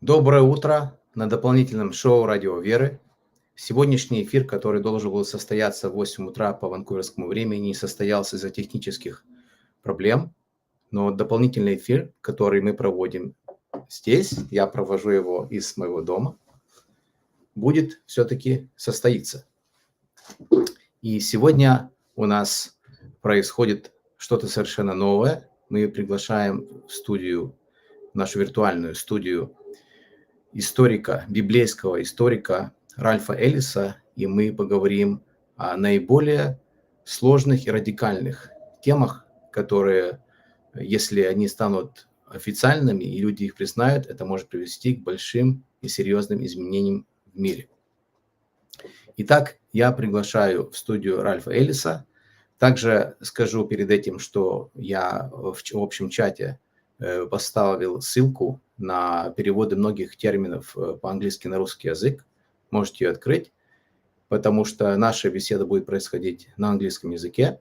Доброе утро на дополнительном шоу «Радио Веры». Сегодняшний эфир, который должен был состояться в 8 утра по ванкуверскому времени, не состоялся из-за технических проблем. Но дополнительный эфир, который мы проводим здесь, я провожу его из моего дома, будет все-таки состоиться. И сегодня у нас происходит что-то совершенно новое. Мы приглашаем в студию, нашу виртуальную студию, историка, библейского историка Ральфа Эллиса, и мы поговорим о наиболее сложных и радикальных темах, которые, если они станут официальными и люди их признают, это может привести к большим и серьезным изменениям в мире. Итак, я приглашаю в студию Ральфа Эллиса. Также скажу перед этим, что я в общем чате поставил ссылку на переводы многих терминов по-английски на русский язык. Можете ее открыть, потому что наша беседа будет происходить на английском языке,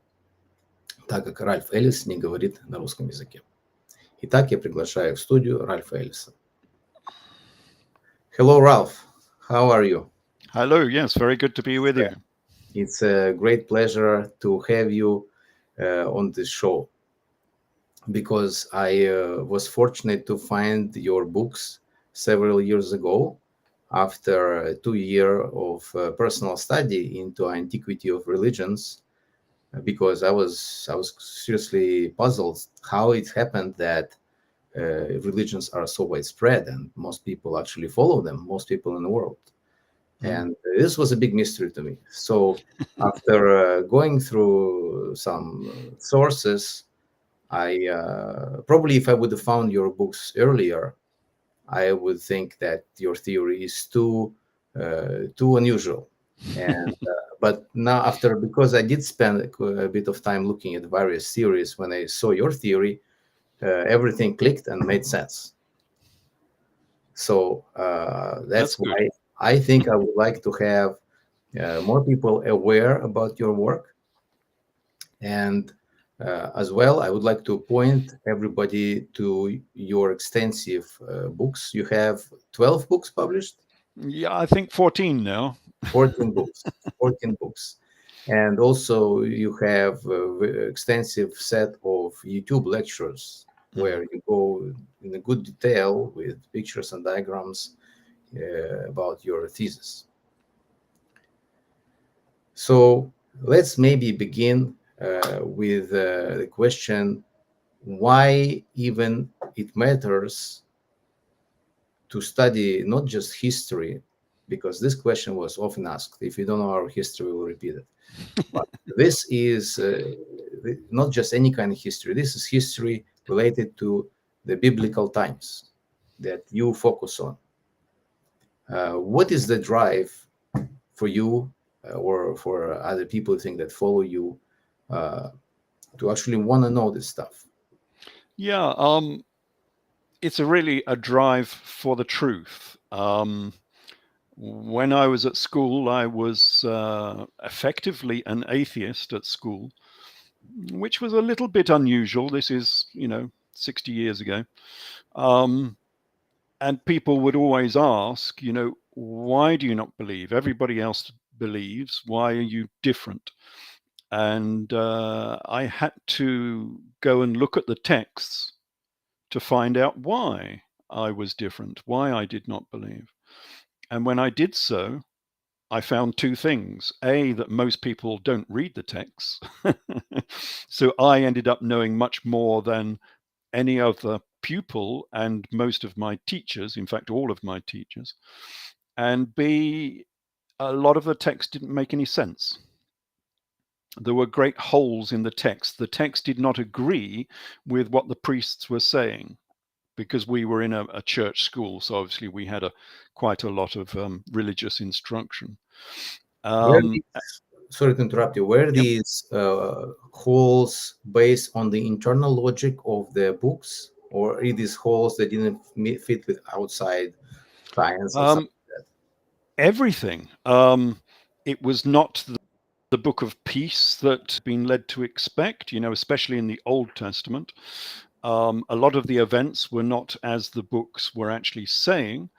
так как Ральф Эллис не говорит на русском языке. Итак, я приглашаю в студию Ральфа Эллиса. Hello, Ralph. How are you? Hello. Yes, very good to be with you. It's a great pleasure to have you on this show, because I was fortunate to find your books several years ago after 2 years of personal study into antiquity of religions, because I was seriously puzzled how it happened that religions are so widespread and most people actually follow them, most people in the world. And this was a big mystery to me. So after going through some sources, I probably, if I would have found your books earlier, I would think that your theory is too unusual. And but now, because I did spend a bit of time looking at various theories, when I saw your theory, everything clicked and made sense. So that's why I think I would like to have more people aware about your work. And as well, I would like to point everybody to your extensive books. You have 12 books published? Yeah, I think 14 now. 14 books. 14 books. And also you have an extensive set of YouTube lectures where you go in a good detail with pictures and diagrams about your thesis. So let's maybe begin with the question, why even it matters to study not just history, because this question was often asked. If you don't know our history, we will repeat it. But this is not just any kind of history. This is history related to the biblical times that you focus on. What is the drive for you or for other people who think that follow you to actually want to know this stuff? Yeah, it's really a drive for the truth. When I was at school, I was effectively an atheist at school, which was a little bit unusual. This is, 60 years ago. And people would always ask, why do you not believe? Everybody else believes. Why are you different? And I had to go and look at the texts to find out why I was different, why I did not believe. And when I did so, I found two things. A, that most people don't read the texts. So I ended up knowing much more than any other pupil and most of my teachers, in fact, all of my teachers. And B, a lot of the text didn't make any sense. There were great holes in the text. The text did not agree with what the priests were saying, because we were in a church school. So obviously we had quite a lot of religious instruction. Sorry to interrupt you. Were these holes based on the internal logic of the books, or are these holes that didn't fit with outside science? Or something like that? Everything. It was not the book of peace that been led to expect, especially in the Old Testament. A lot of the events were not as the books were actually saying.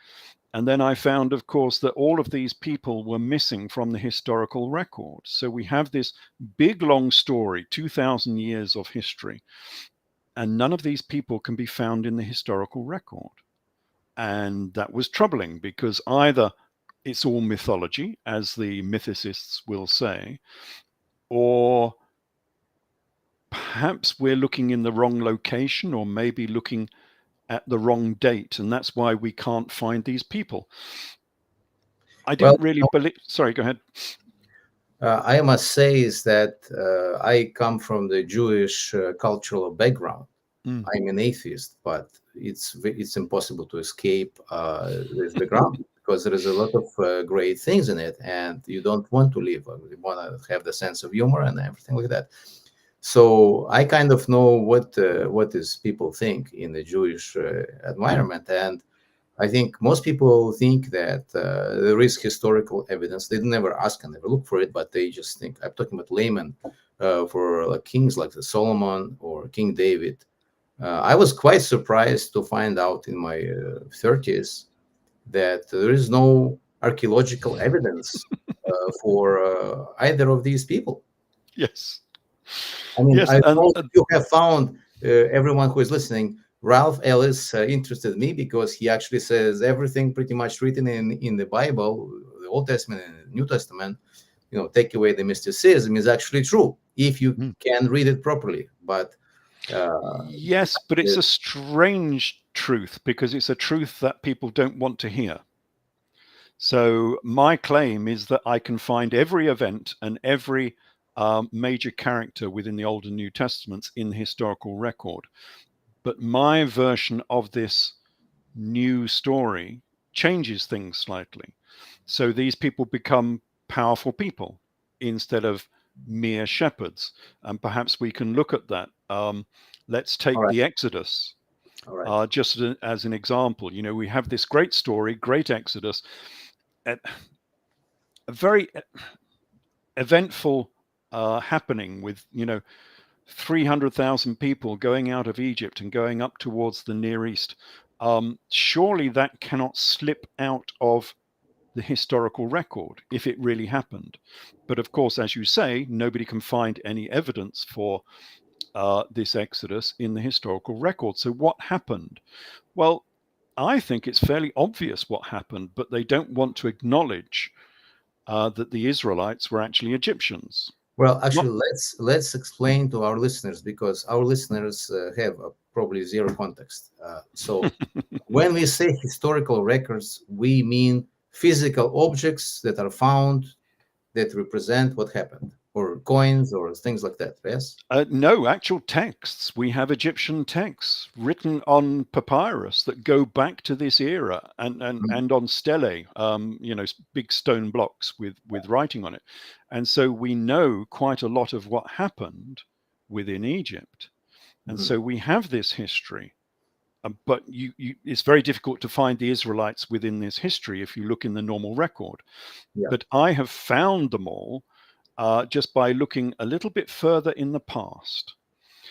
And then I found, of course, that all of these people were missing from the historical record. So we have this big, long story, 2,000 years of history, and none of these people can be found in the historical record. And that was troubling, because either it's all mythology, as the mythicists will say, or perhaps we're looking in the wrong location, or maybe looking at the wrong date, and that's why we can't find these people. I didn't really believe. Sorry, go ahead. I must say is that I come from the Jewish cultural background. I'm an atheist, but it's impossible to escape this background because there is a lot of great things in it, and you don't want to leave. You want to have the sense of humor and everything like that. So I kind of know what is people think in the Jewish environment, and I think most people think that there is historical evidence. They never ask and never look for it, but they just think. I'm talking about laymen for like kings like the Solomon or King David. I was quite surprised to find out in my 30s that there is no archaeological evidence for either of these people. Yes. I mean, yes, I know you have found, everyone who is listening, Ralph Ellis interested me because he actually says everything pretty much written in the Bible, the Old Testament and the New Testament, take away the mysticism, is actually true if you can read it properly. But yes, but it's a strange truth, because it's a truth that people don't want to hear. So my claim is that I can find every event and every major character within the Old and New Testaments in the historical record. But my version of this new story changes things slightly. So these people become powerful people instead of mere shepherds. And perhaps we can look at that. Let's take the Exodus just as an example. We have this great story, great Exodus, a very eventful happening with, 300,000 people going out of Egypt and going up towards the Near East. Surely that cannot slip out of the historical record if it really happened. But of course, as you say, nobody can find any evidence for this Exodus in the historical record. So what happened? Well, I think it's fairly obvious what happened, but they don't want to acknowledge that the Israelites were actually Egyptians. Well, actually, let's explain to our listeners, because our listeners have probably zero context. So when we say historical records, we mean physical objects that are found that represent what happened, or coins or things like that. Yes? No, actual texts. We have Egyptian texts written on papyrus that go back to this era, and on stelae, big stone blocks with writing on it. And so we know quite a lot of what happened within Egypt. And so we have this history. But it's very difficult to find the Israelites within this history if you look in the normal record. Yeah. But I have found them all just by looking a little bit further in the past.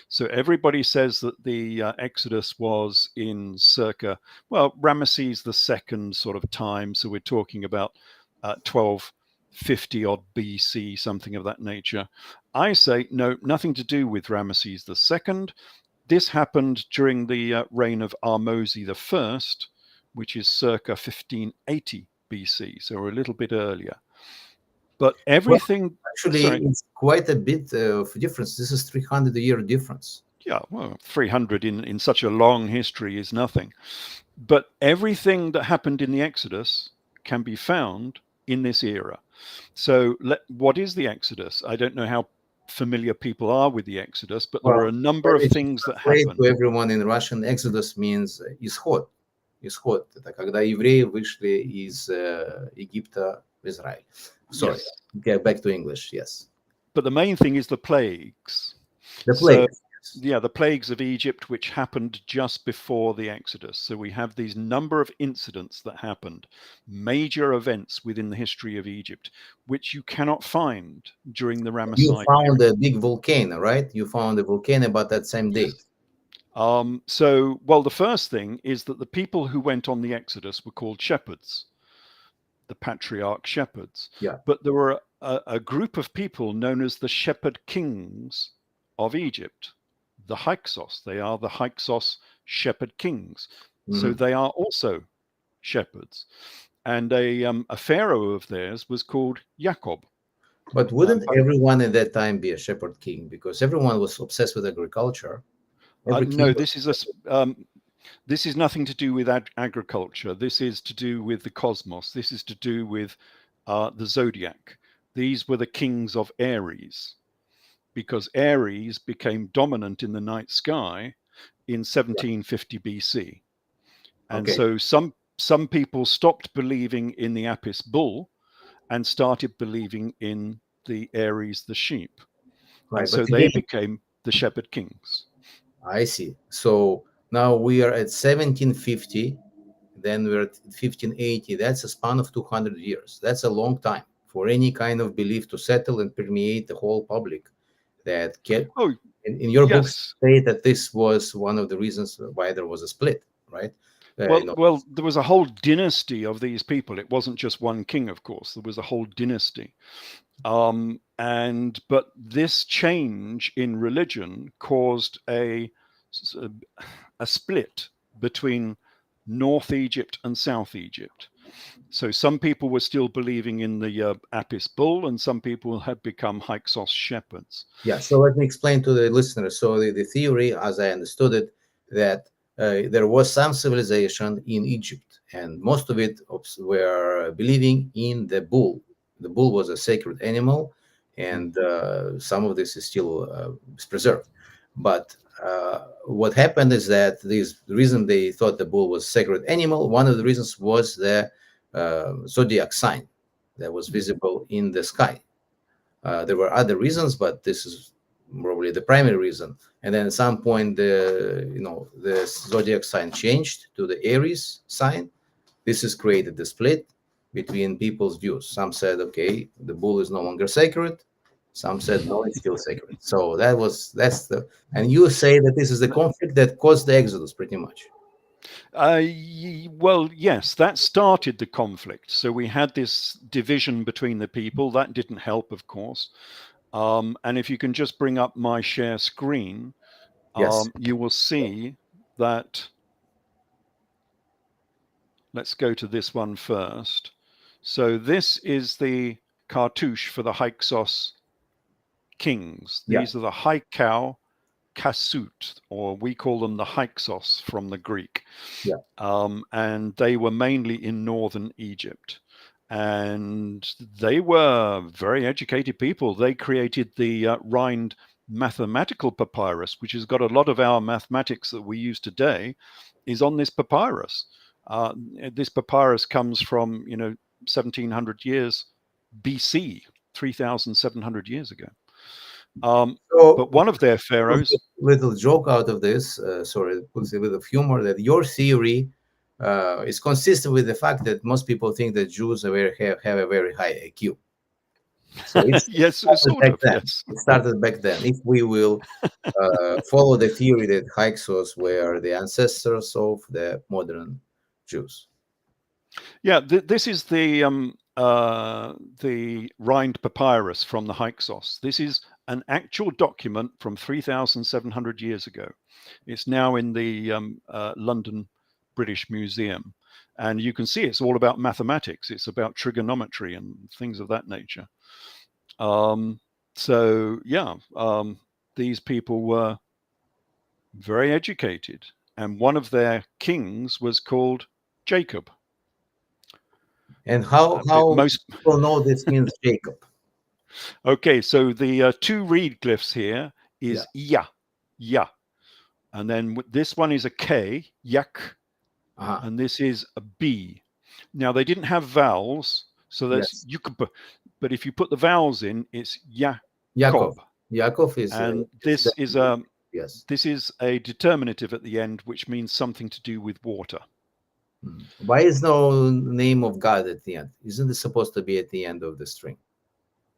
So everybody says that the Exodus was in circa, Ramesses II sort of time. So we're talking about 1250 odd BC, something of that nature. I say, no, nothing to do with Ramesses II. This happened during the reign of Ahmose I, which is circa 1580 BC. So we're a little bit earlier. But everything... it's quite a bit of difference. This is 300-year difference. Yeah, 300 in such a long history is nothing. But everything that happened in the Exodus can be found in this era. So what is the Exodus? I don't know how familiar people are with the Exodus, but there are a number of things that happened. To everyone in Russian, Exodus means исход. Исход. Это когда евреи вышли из Египта в Израиль. Sorry, get back to English, yes. But the main thing is the plagues. The plagues. Yeah, the plagues of Egypt, which happened just before the Exodus. So we have these number of incidents that happened, major events within the history of Egypt, which you cannot find during the Ramesside You found period. a big volcano, right? You found a volcano about that same date. So, well, the first thing is that the people who went on the Exodus were called shepherds, the patriarch shepherds. Yeah. But there were a group of people known as the shepherd kings of Egypt, the Hyksos. They are the Hyksos shepherd kings. So Mhm. they are also shepherds. And a pharaoh of theirs was called Jacob. But wouldn't But everyone at that time be a shepherd king? Because everyone was obsessed with agriculture. Every king no, was this is nothing to do with agriculture. This is to do with the cosmos. This is to do with the Zodiac. These were the kings of Aries, because Aries became dominant in the night sky in 1750 BC. And okay. so some people stopped believing in the Apis bull and started believing in the Aries, the sheep. And Right. so But they again, became the shepherd kings. I see. So now we are at 1750, then we're at 1580. That's a span of 200 years. That's a long time for any kind of belief to settle and permeate the whole public. That can, Oh, in your books, yes. say that this was one of the reasons why there was a split, right? Well, there was a whole dynasty of these people. It wasn't just one king, of course. There was a whole dynasty. But this change in religion caused a split between North Egypt and South Egypt. So some people were still believing in the Apis bull, and some people had become Hyksos shepherds. Yeah, so let me explain to the listeners. So the theory, as I understood it, that there was some civilization in Egypt, and most of it were believing in the bull. The bull was a sacred animal, and some of this is still preserved. But what happened is that the reason they thought the bull was sacred animal, one of the reasons was the Zodiac sign that was visible in the sky. There were other reasons, but this is probably the primary reason. And then at some point, the zodiac sign changed to the Aries sign. This has created the split between people's views. Some said, okay, the bull is no longer sacred. Some said, no, it's still sacred. So and you say that this is the conflict that caused the Exodus, pretty much. Well, yes, that started the conflict. So we had this division between the people. That didn't help, of course. And if you can just bring up my share screen, Yes. you will see that. Let's go to this one first. So this is the cartouche for the Hyksos kings. Yeah. These are the Hykau Kasut, or we call them the Hyksos from the Greek. Yeah. And they were mainly in northern Egypt. And they were very educated people. They created the Rhind mathematical papyrus, which has got a lot of our mathematics that we use today, is on this papyrus. This papyrus comes from 1700 years BC, 3,700 years ago. So But one of their pharaohs, little joke out of this, sorry, puts a bit of humor, that your theory is consistent with the fact that most people think that Jews have a very high IQ. So yes, sort of, yes. It started back then. If we will follow the theory that Hyksos were the ancestors of the modern Jews. Yeah, this is the Rhind papyrus from the Hyksos. This is an actual document from 3,700 years ago. It's now in the London British Museum. And you can see it's all about mathematics. It's about trigonometry and things of that nature. These people were very educated. And one of their kings was called Jacob. And how most people know this means Jacob? Okay, so the two reed glyphs here is ya, and then this one is a K, yak, and this is a B. Now they didn't have vowels, so that's Yukub, but if you put the vowels in, it's Yakob. Yaakov is, and this is a determinative at the end, which means something to do with water. Why is no name of God at the end? Isn't it supposed to be at the end of the string?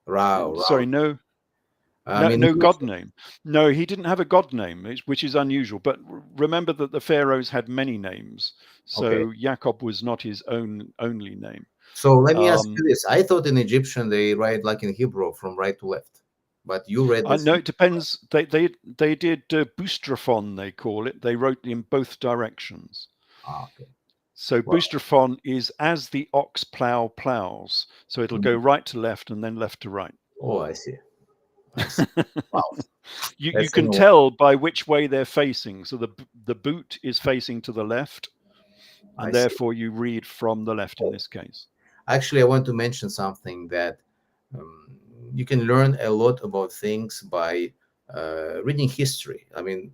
Sorry, no. No god name. No, he didn't have a god name, which is unusual. But remember that the pharaohs had many names, so Jacob was not his only name. So let me ask you this: I thought in Egyptian they write like in Hebrew from right to left, but you read this. No, it depends. They did boostraphon, they call it. They wrote in both directions. Okay. So boostraphon is as the ox plows. So it'll go right to left and then left to right. Oh, I see. Wow. You can tell by which way they're facing. So the boot is facing to the left, and therefore you read from the left in this case. Actually, I want to mention something that you can learn a lot about things by reading history. I mean,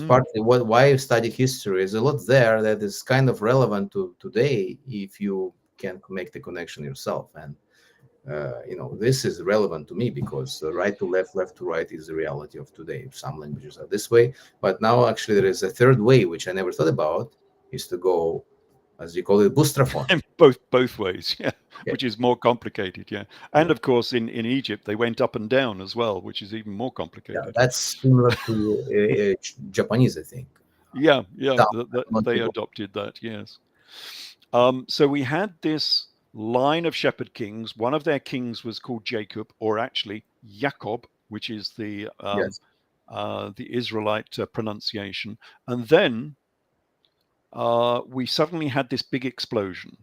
partly why you study history is a lot there that is kind of relevant to today if you can make the connection yourself. And this is relevant to me because right to left, left to right is the reality of today. Some languages are this way, but now actually there is a third way, which I never thought about, is to go, as you call it, boostraphon. both ways, which is more complicated, And of course, in Egypt, they went up and down as well, which is even more complicated. Yeah, that's similar to Japanese, I think. They adopted that, yes. So we had this line of shepherd kings. One of their kings was called Jacob, or actually Jacob, which is the Israelite pronunciation. And then we suddenly had this big explosion.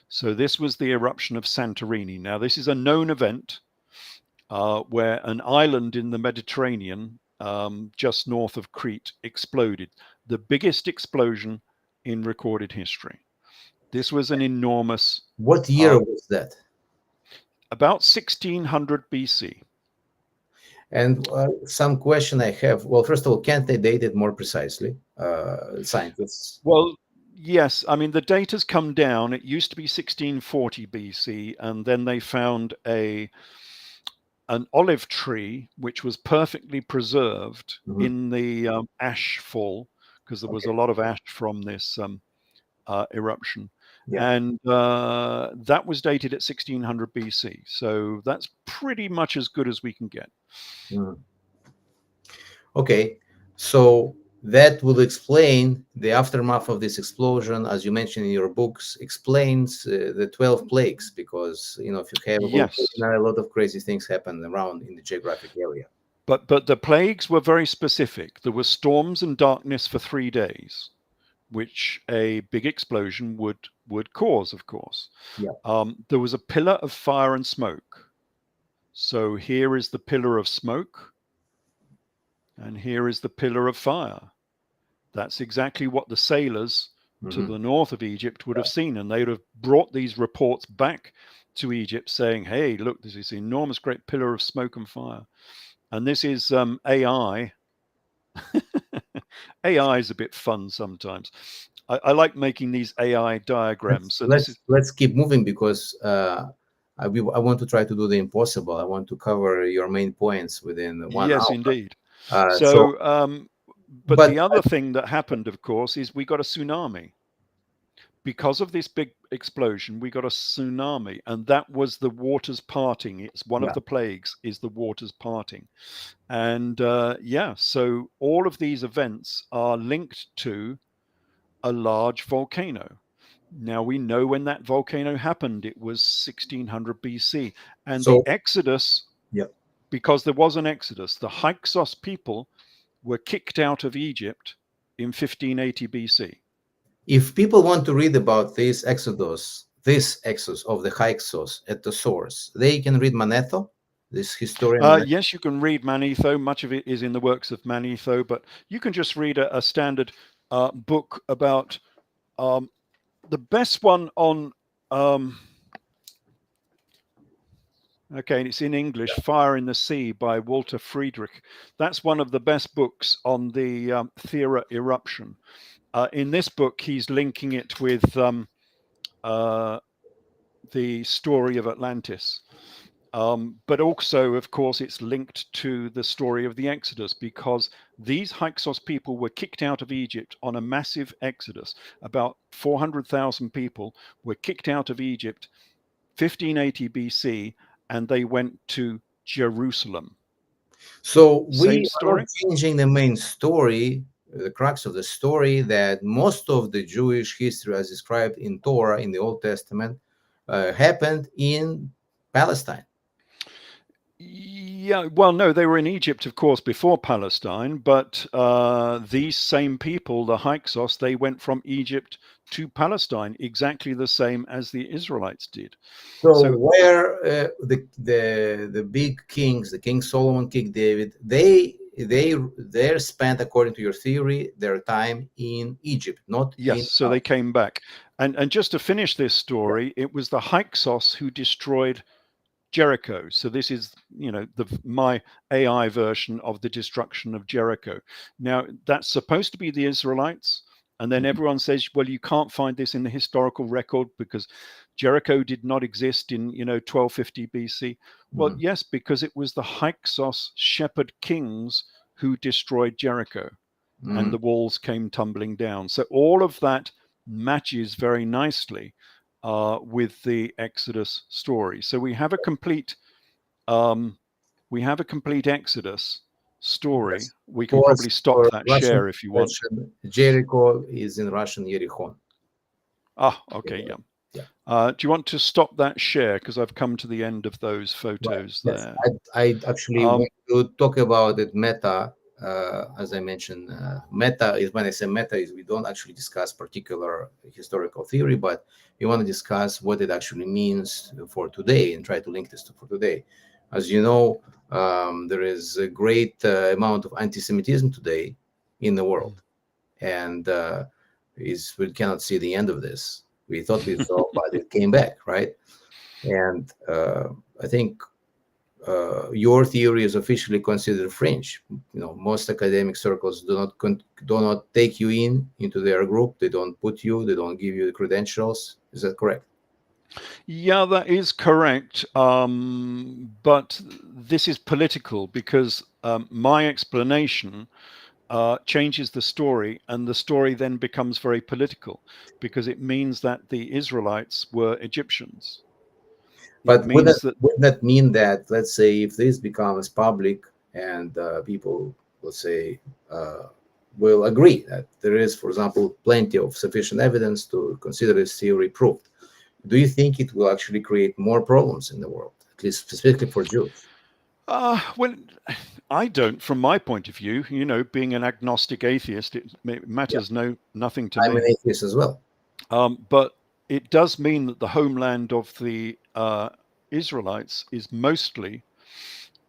So this was the eruption of Santorini. Now, this is a known event where an island in the Mediterranean, just north of Crete, exploded. The biggest explosion in recorded history. This was an enormous... What year was that? About 1600 BC. And some question I have. Well, first of all, can't they date it more precisely? Scientists. Well, yes. I mean, the data's come down. It used to be 1640 BC, and then they found an olive tree which was perfectly preserved in the ash fall, because there was a lot of ash from this eruption. And that was dated at 1600 BC. So that's pretty much as good as we can get. Okay, so that will explain the aftermath of this explosion, as you mentioned in your books, explains the 12 plagues, because if you have a lot of crazy things happen around in the geographic area. But the plagues were very specific. There were storms and darkness for 3 days, which a big explosion would cause, of course. There was a pillar of fire and smoke. So here is the pillar of smoke, and here is the pillar of fire. That's exactly what the sailors to the north of Egypt would have seen, and they would have brought these reports back to Egypt saying, hey, look, there's this enormous great pillar of smoke and fire. And this is AI. AI is a bit fun sometimes. I like making these AI diagrams. So let's keep moving, because I want to try to do the impossible. I want to cover your main points within 1 hour. Yes, indeed. But the other thing that happened, of course, is we got a tsunami. Because of this big explosion, we got a tsunami, and that was the waters parting. It's one of the plagues, is the waters parting. And so all of these events are linked to a large volcano. Now we know when that volcano happened. It was 1600 BC. And the exodus, because there was an exodus, the Hyksos people were kicked out of Egypt in 1580 BC. If people want to read about this exodus of the Hyksos at the source, they can read Manetho, this historian. Yes, you can read Manetho. Much of it is in the works of Manetho, but you can just read a standard book about the best one on... okay, and it's in English, Fire in the Sea by Walter Friedrich. That's one of the best books on the Thera eruption. In this book, he's linking it with the story of Atlantis. But also, of course, it's linked to the story of the Exodus, because these Hyksos people were kicked out of Egypt on a massive exodus. About 400,000 people were kicked out of Egypt 1580 BC, and they went to Jerusalem. So Same we are story. not changing the main story, the crux of the story, that most of the Jewish history as described in Torah, in the Old Testament, happened in Palestine. Yeah, well, no, they were in Egypt, of course, before Palestine, but these same people, the Hyksos, they went from Egypt to Palestine exactly the same as the Israelites did. So where the big kings, the King Solomon, King David, they spent, according to your theory, their time in Egypt, not in. Yes, so they came back. And just to finish this story, it was the Hyksos who destroyed Jericho. So this is, my AI version of the destruction of Jericho. Now, that's supposed to be the Israelites. And then everyone says, well, you can't find this in the historical record because Jericho did not exist in, 1250 BC. Well, yes, because it was the Hyksos shepherd kings who destroyed Jericho and the walls came tumbling down. So all of that matches very nicely with the Exodus story. So we have a complete Exodus story. Yes. We can probably stop that Russian share if you want. Jericho is in Russian Yerichon. Okay, yeah. Yeah. Do you want to stop that share? Because I've come to the end of those photos there. Yes. I actually want to talk about it meta. As I mentioned, meta is, when I say meta, is we don't actually discuss particular historical theory, but we want to discuss what it actually means for today and try to link this for today. As you know, there is a great amount of anti-Semitism today in the world, and we cannot see the end of this. We thought we saw, but it came back, right? And I think your theory is officially considered fringe. Most academic circles do not take you into their group. They don't put you. They don't give you the credentials. Is that correct? Yeah, that is correct. But this is political because my explanation changes the story, and the story then becomes very political because it means that the Israelites were Egyptians. But wouldn't that mean that, let's say, if this becomes public and people, let's say, will agree that there is, for example, plenty of sufficient evidence to consider this theory proved, do you think it will actually create more problems in the world, at least specifically for Jews? Well, I don't, from my point of view, being an agnostic atheist, it matters nothing to me. I'm an atheist as well. But it does mean that the homeland of the Israelites is mostly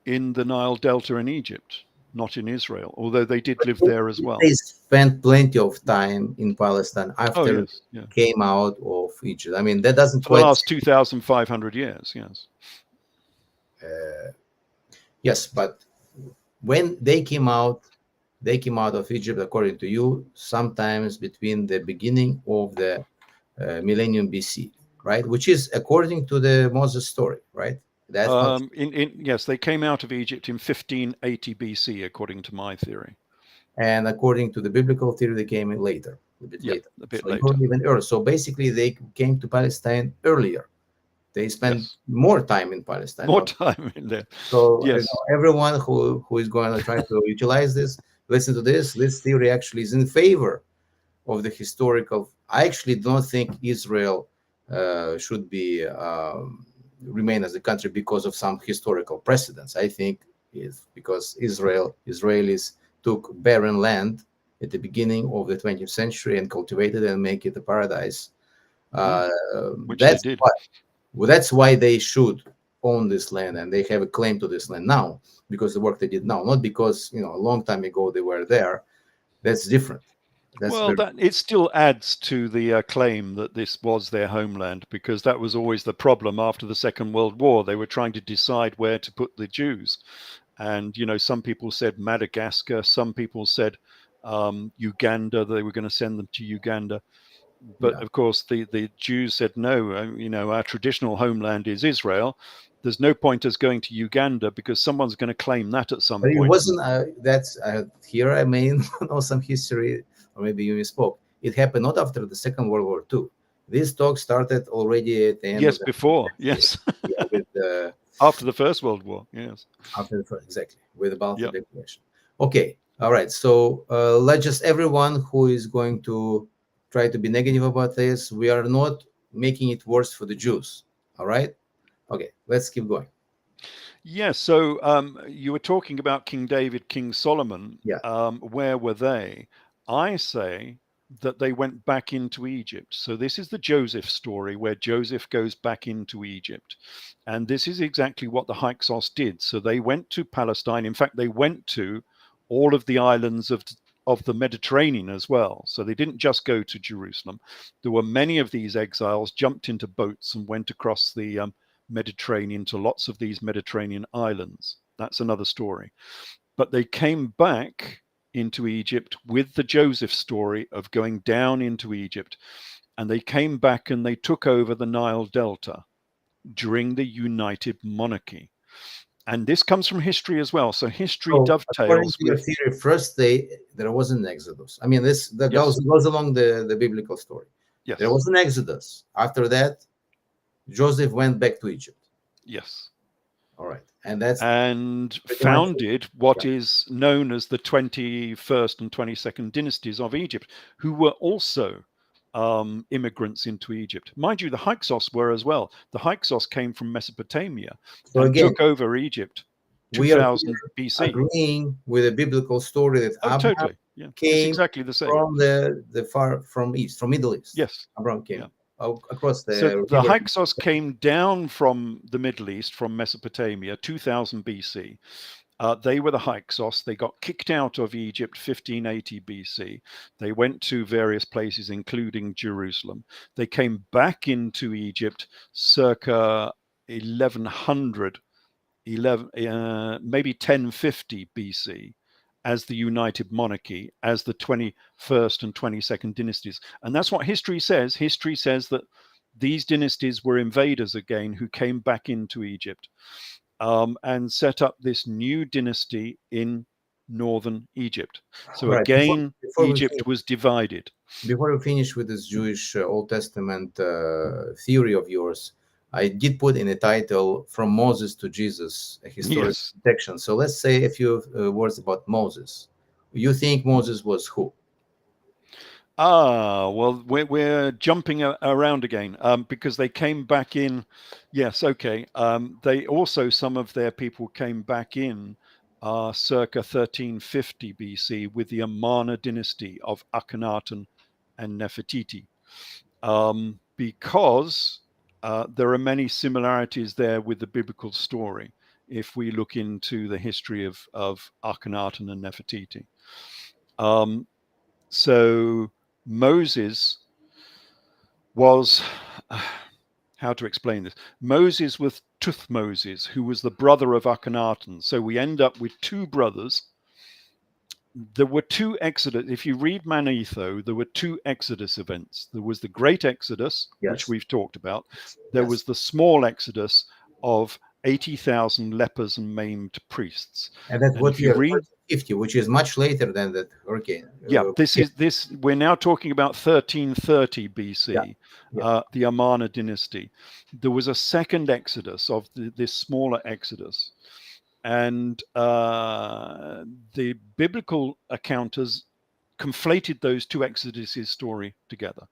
in the Nile Delta in Egypt, not in Israel, although they did live there as well. They spent plenty of time in Palestine after came out of Egypt. I mean, that doesn't for the last 2,500 years, yes. Yes, but when they came out of Egypt, according to you, sometimes between the beginning of the millennium BC, right? Which is according to the Moses story, right? That's yes, they came out of Egypt in 1580 BC, according to my theory. And according to the biblical theory, they came in later, a bit later. Even earlier. So basically, they came to Palestine earlier. They spent more time in Palestine. More time in there. So everyone who is going to try to utilize this, listen to this. This theory actually is in favor of the historical. I actually don't think Israel should be remain as a country because of some historical precedents. I think it's because Israelis took barren land at the beginning of the 20th century and cultivated it and make it a paradise. Which they did. That's why they should own this land, and they have a claim to this land now because the work they did now, not because a long time ago they were there. That's different. It still adds to the claim that this was their homeland, because that was always the problem after the Second World War. They were trying to decide where to put the Jews, and some people said Madagascar, some people said Uganda. They were going to send them to Uganda. But of course, the Jews said, no, our traditional homeland is Israel. There's no point us going to Uganda because someone's going to claim that at some point. It wasn't, that's here I may know some history, or maybe you misspoke. It happened not after the Second World War II. This talk started already at the end. Yes, before, yes. With After the First World War, yes. After the first, exactly, with the Balfour Yep. Declaration. Okay, all right. So let's just everyone who is going to try to be negative about this, we are not making it worse for the Jews. All right. Okay, let's keep going. Yes. So you were talking about King David, King Solomon. Yeah. Where were they? I say that they went back into Egypt. So this is the Joseph story where Joseph goes back into Egypt. And this is exactly what the Hyksos did. So they went to Palestine. In fact, they went to all of the islands of the Mediterranean as well. So they didn't just go to Jerusalem. There were many of these exiles jumped into boats and went across the Mediterranean to lots of these Mediterranean islands. That's another story. But they came back into Egypt with the Joseph story of going down into Egypt. And they came back and they took over the Nile Delta during the United Monarchy. And this comes from history as well. So history So according dovetails to your with... theory, first there was an Exodus. I mean, this that Yes. goes along the biblical story. Yes. There was an Exodus. After that, Joseph went back to Egypt. Yes. All right, and that's And pretty much founded what is known as the 21st and 22nd dynasties of Egypt, who were also immigrants into Egypt. Mind you, the Hyksos were as well. The Hyksos came from Mesopotamia so and again. took over Egypt We are 2000 BC. agreeing with a biblical story that Oh, Abraham totally. Yeah, it's came exactly the same. from the far from east, from Middle East. Yes. Abraham came Yeah. across the So the river. Hyksos came down from the Middle East, from Mesopotamia, 2000 BC. They were the Hyksos. They got kicked out of Egypt 1580 BC. They went to various places, including Jerusalem. They came back into Egypt circa 1100, maybe 1050 BC, as the United Monarchy, as the 21st and 22nd dynasties. And that's what history says. History says that these dynasties were invaders again who came back into Egypt. And set up this new dynasty in northern Egypt. So Right. again, Before Egypt was divided. Before we finish with this Jewish Old Testament theory of yours, I did put in the title "From Moses to Jesus: A Historical Yes. Section." So let's say a few words about Moses. You think Moses was who? Well, we're jumping around again because they came back in. Yes, okay. They also, some of their people came back in circa 1350 BC with the Amarna dynasty of Akhenaten and Nefertiti, because there are many similarities there with the biblical story if we look into the history of Akhenaten and Nefertiti. So Moses was, how to explain this? Moses was Tuthmoses, who was the brother of Akhenaten. So we end up with two brothers. There were two Exodus. If you read Manetho, there were two Exodus events. There was the Great Exodus, Yes. which we've talked about. There was the small Exodus of 80,000 lepers and maimed priests. And that's what if you read 50, which is much later than that hurricane. Yeah, we're now talking about 1330 BC, the Amarna dynasty. There was a second exodus of this smaller exodus. And the biblical accounters conflated those two exoduses story together.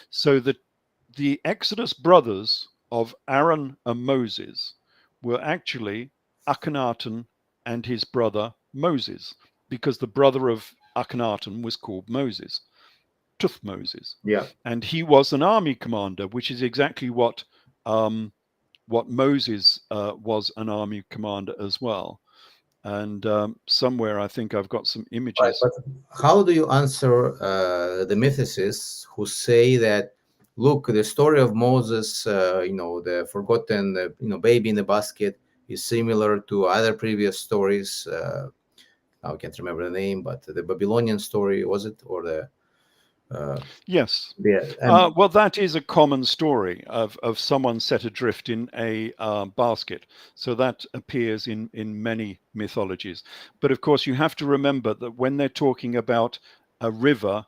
So the Exodus brothers of Aaron and Moses were actually Akhenaten and his brother Moses, because the brother of Akhenaten was called Moses, Tuthmoses. Yeah. And he was an army commander, which is exactly what Moses was, an army commander as well. And somewhere I think I've got some images. Right, but how do you answer the mythicists who say that, look, the story of Moses, the forgotten, baby in the basket, is similar to other previous stories? I can't remember the name, but the Babylonian story, was it, or the? Yes. Yeah. Well, that is a common story of someone set adrift in a basket. So that appears in many mythologies. But of course, you have to remember that when they're talking about a river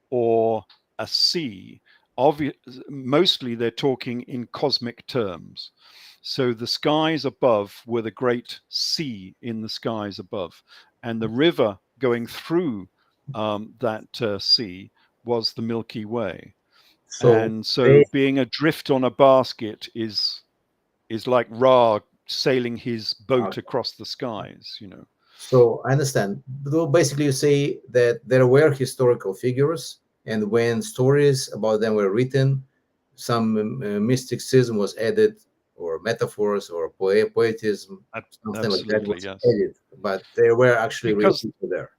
or a sea, mostly they're talking in cosmic terms. So the skies above were the great sea in the skies above, and the river going through that sea was the Milky Way. So And so they, being adrift on a basket is like Ra sailing his boat across the skies, you know. so I understand. So basically, you say that there were historical figures, and when stories about them were written, some mysticism was added, or metaphors, or poetism, something like that Absolutely, was yes. added. But there were actually real Because people there.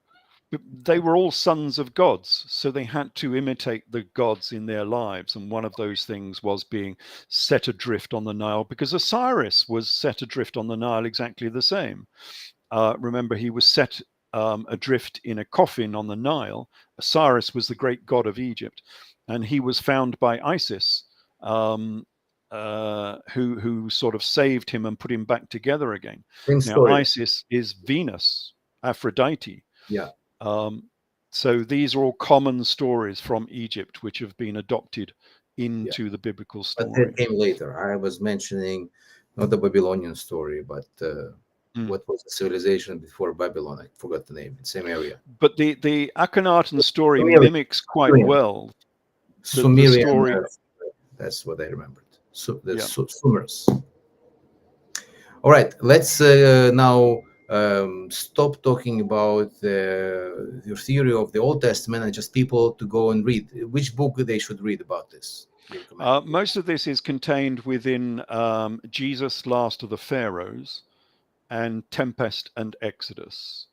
they were all sons of gods, so they had to imitate the gods in their lives. And one of those things was being set adrift on the Nile, because Osiris was set adrift on the Nile exactly the same. Remember, he was set adrift in a coffin on the Nile. Osiris was the great god of Egypt, and he was found by Isis, who sort of saved him and put him back together again. Same Now, story. Isis is Venus, Aphrodite. Yeah. So these are all common stories from Egypt which have been adopted into the biblical But story. that came later. I was mentioning not the Babylonian story, but what was the civilization before Babylon? I forgot the name. Same area. But the Akhenaten story Sumerian. mimics quite well the Sumerian. story. That's what I remembered. So the Yeah. Sumers. All right. Let's now stop talking about your theory of the Old Testament and just people to go and read. Which book they should read about this? Most of this is contained within Jesus, Last of the Pharaohs, and Tempest and Exodus.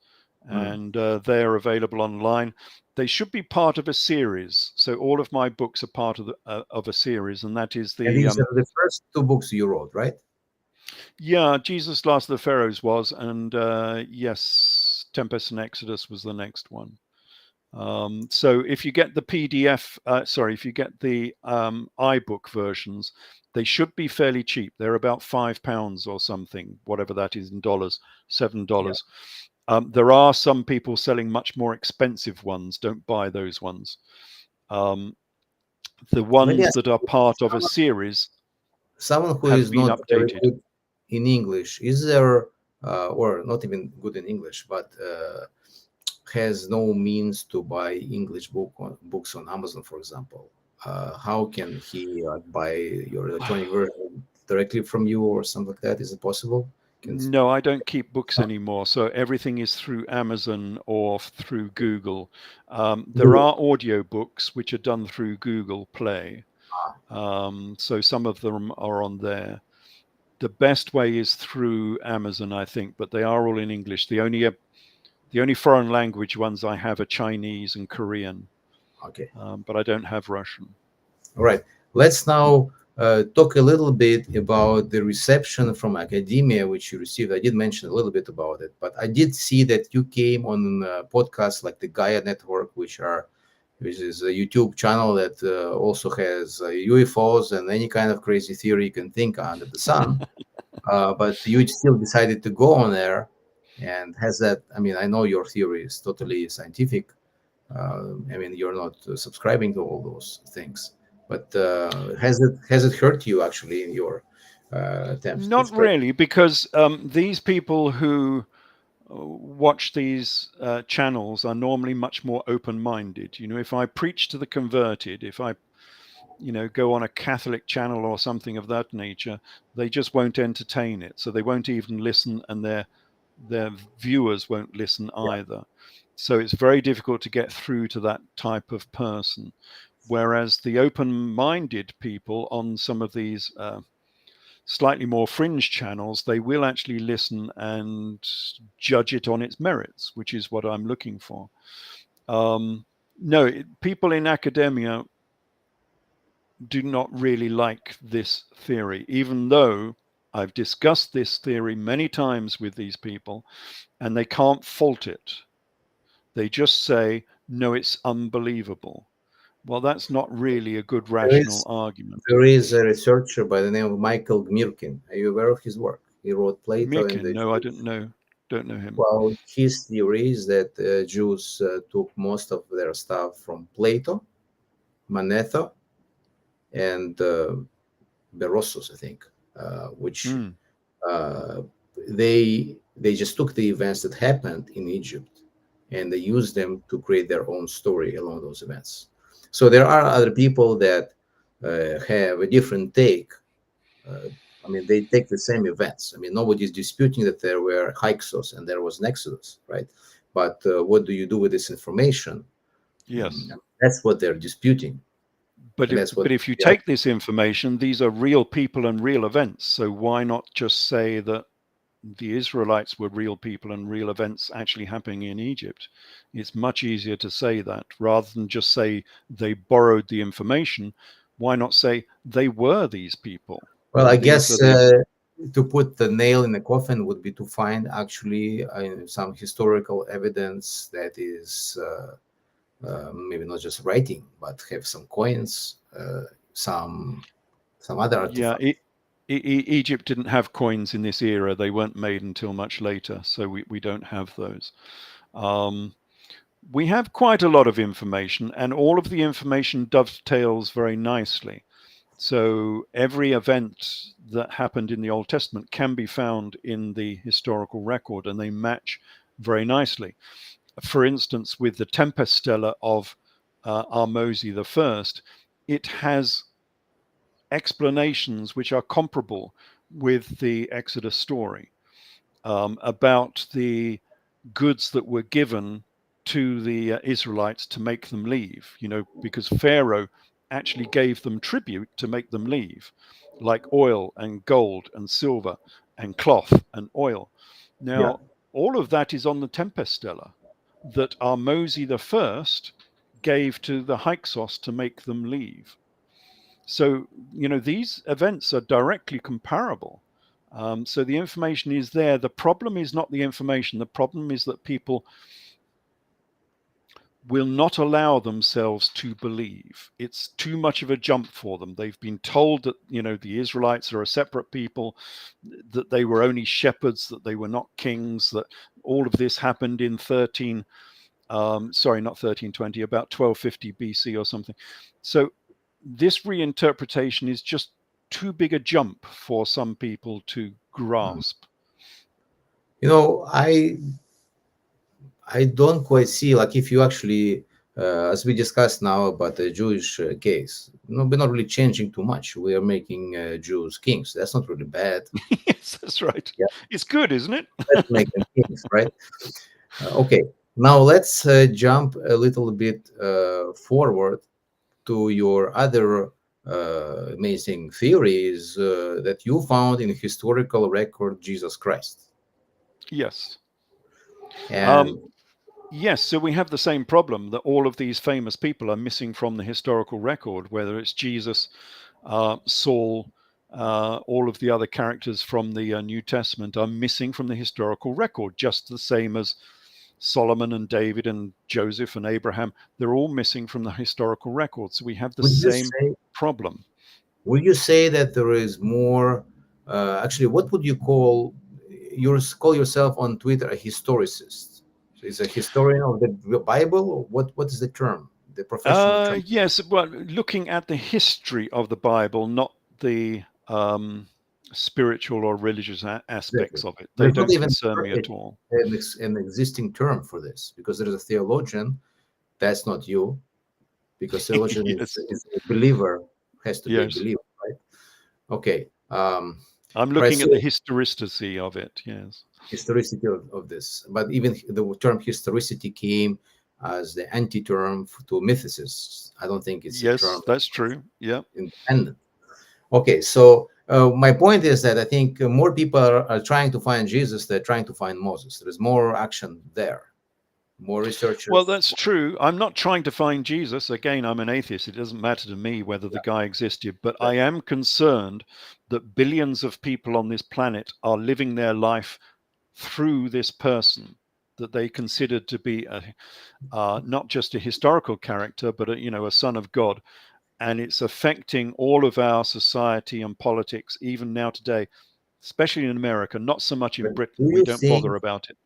And they're available online. They should be part of a series. So all of my books are part of a series, and that is the. And these are the first two books you wrote, right? Yeah, Jesus, Last of the Pharaohs was, and yes, Tempest and Exodus was the next one. So if you get the PDF, if you get the iBook versions, they should be fairly cheap. They're about £5 or something, whatever that is in dollars, $7. Yeah. There are some people selling much more expensive ones. Don't buy those ones. The ones that are part of a series, someone who is not very good in English, is there, or not even good in English, but has no means to buy English books on Amazon, for example, how can he buy your electronic version directly from you or something like that? Is it possible? No, I don't keep books anymore. So everything is through Amazon or through Google. There are audio books which are done through Google Play. So some of them are on there. The best way is through Amazon, I think, but they are all in English. The only foreign language ones I have are Chinese and Korean. Okay. But I don't have Russian. All right. Let's now talk a little bit about the reception from academia, which you received. I did mention a little bit about it, but I did see that you came on podcasts like the Gaia Network, which is a YouTube channel that also has UFOs and any kind of crazy theory you can think under the sun. But you still decided to go on there, and has that? I mean, I know your theory is totally scientific. I mean, you're not subscribing to all those things. But has it hurt you actually in your attempts? Not really, because these people who watch these channels are normally much more open-minded. You know, if I preach to the converted, if I, go on a Catholic channel or something of that nature, they just won't entertain it. So they won't even listen, and their viewers won't listen either. So it's very difficult to get through to that type of person. Whereas the open-minded people on some of these slightly more fringe channels, they will actually listen and judge it on its merits, which is what I'm looking for. No, people in academia do not really like this theory, even though I've discussed this theory many times with these people, and they can't fault it. They just say, no, it's unbelievable. Well, that's not really a good rational argument. There is a researcher by the name of Michael Gmirkin. Are you aware of his work? He wrote Plato. Mirkin, no, I don't know him. Well, his theory is that Jews took most of their stuff from Plato, Manetho, and Berossos, I think, which they just took the events that happened in Egypt and they used them to create their own story along those events. So there are other people that have a different take. I mean, they take the same events. I mean, nobody's disputing that there were Hyksos and there was an Exodus, right? But what do you do with this information? Yes. That's what they're disputing. But if you take this information, these are real people and real events. So why not just say that the Israelites were real people and real events actually happening in Egypt? It's much easier to say that rather than just say they borrowed the information. Why not say they were these people? Well, I guess to put the nail in the coffin would be to find actually some historical evidence that is maybe not just writing, but have some coins, some other artifacts. Yeah, Egypt didn't have coins in this era. They weren't made until much later, so we don't have those. We have quite a lot of information, and all of the information dovetails very nicely. So every event that happened in the Old Testament can be found in the historical record, and they match very nicely. For instance, with the Tempest Stella of Ahmose I, it has explanations which are comparable with the Exodus story about the goods that were given to the Israelites to make them leave, because Pharaoh actually gave them tribute to make them leave, like oil and gold and silver and cloth and oil. Now, all of that is on the Tempest Stella that Ahmose I gave to the Hyksos to make them leave. So, these events are directly comparable. So the information is there. The problem is not the information. The problem is that people will not allow themselves to believe. It's too much of a jump for them. They've been told that, the Israelites are a separate people, that they were only shepherds, that they were not kings, that all of this happened in not 1320, about 1250 BC or something. So this reinterpretation is just too big a jump for some people to grasp. I don't quite see, like, if you actually, as we discussed now about the Jewish case, we're not really changing too much. We are making Jews kings. That's not really bad. Yes, that's right. Yeah. It's good, isn't it? Let's make them kings, right? Okay. Now let's jump a little bit forward to your other amazing theories that you found in historical record, Jesus Christ. Yes. And yes, so we have the same problem that all of these famous people are missing from the historical record, whether it's Jesus, Saul, all of the other characters from the New Testament are missing from the historical record, just the same as Solomon and David and Joseph and Abraham. They're all missing from the historical record. So we have the same problem. Would you say that there is more, actually, what would you call yourself on Twitter a historicist? So is a historian of the Bible? Or what is the term, the professional term? Yes, well, looking at the history of the Bible, not the spiritual or religious aspects of it. They don't concern me at all. An existing term for this, because there is a theologian, that's not you, because theologian is a believer, has to be a believer, right? Okay. I'm looking at the historicity of it, yes. Historicity of this. But even the term historicity came as the anti-term to mythicists. I don't think it's a term. That's true. Yeah. Independent. Okay, so my point is that I think more people are trying to find Jesus than trying to find Moses. There's more action there, more researchers. Well, that's true. I'm not trying to find Jesus. Again, I'm an atheist. It doesn't matter to me whether the guy existed, but I am concerned that billions of people on this planet are living their life through this person that they consider to be not just a historical character, but a son of God. And it's affecting all of our society and politics, even now today, especially in America, not so much in Britain. We don't bother about it.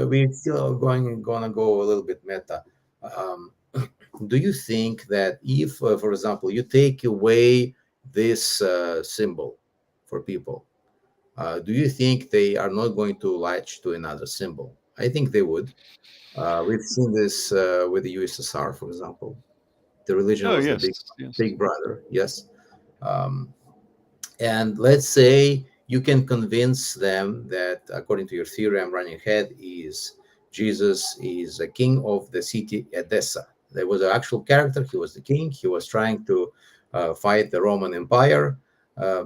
We're still gonna go a little bit meta. do you think that if, for example, you take away this symbol for people, do you think they are not going to latch to another symbol? I think they would. We've seen this with the USSR, for example. The religion Oh, was the yes, big, yes. big brother. Yes. Um, and let's say you can convince them that, according to your theory, I'm running ahead, is Jesus is a king of the city Edessa. There was an actual character. He was the king. He was trying to fight the Roman Empire.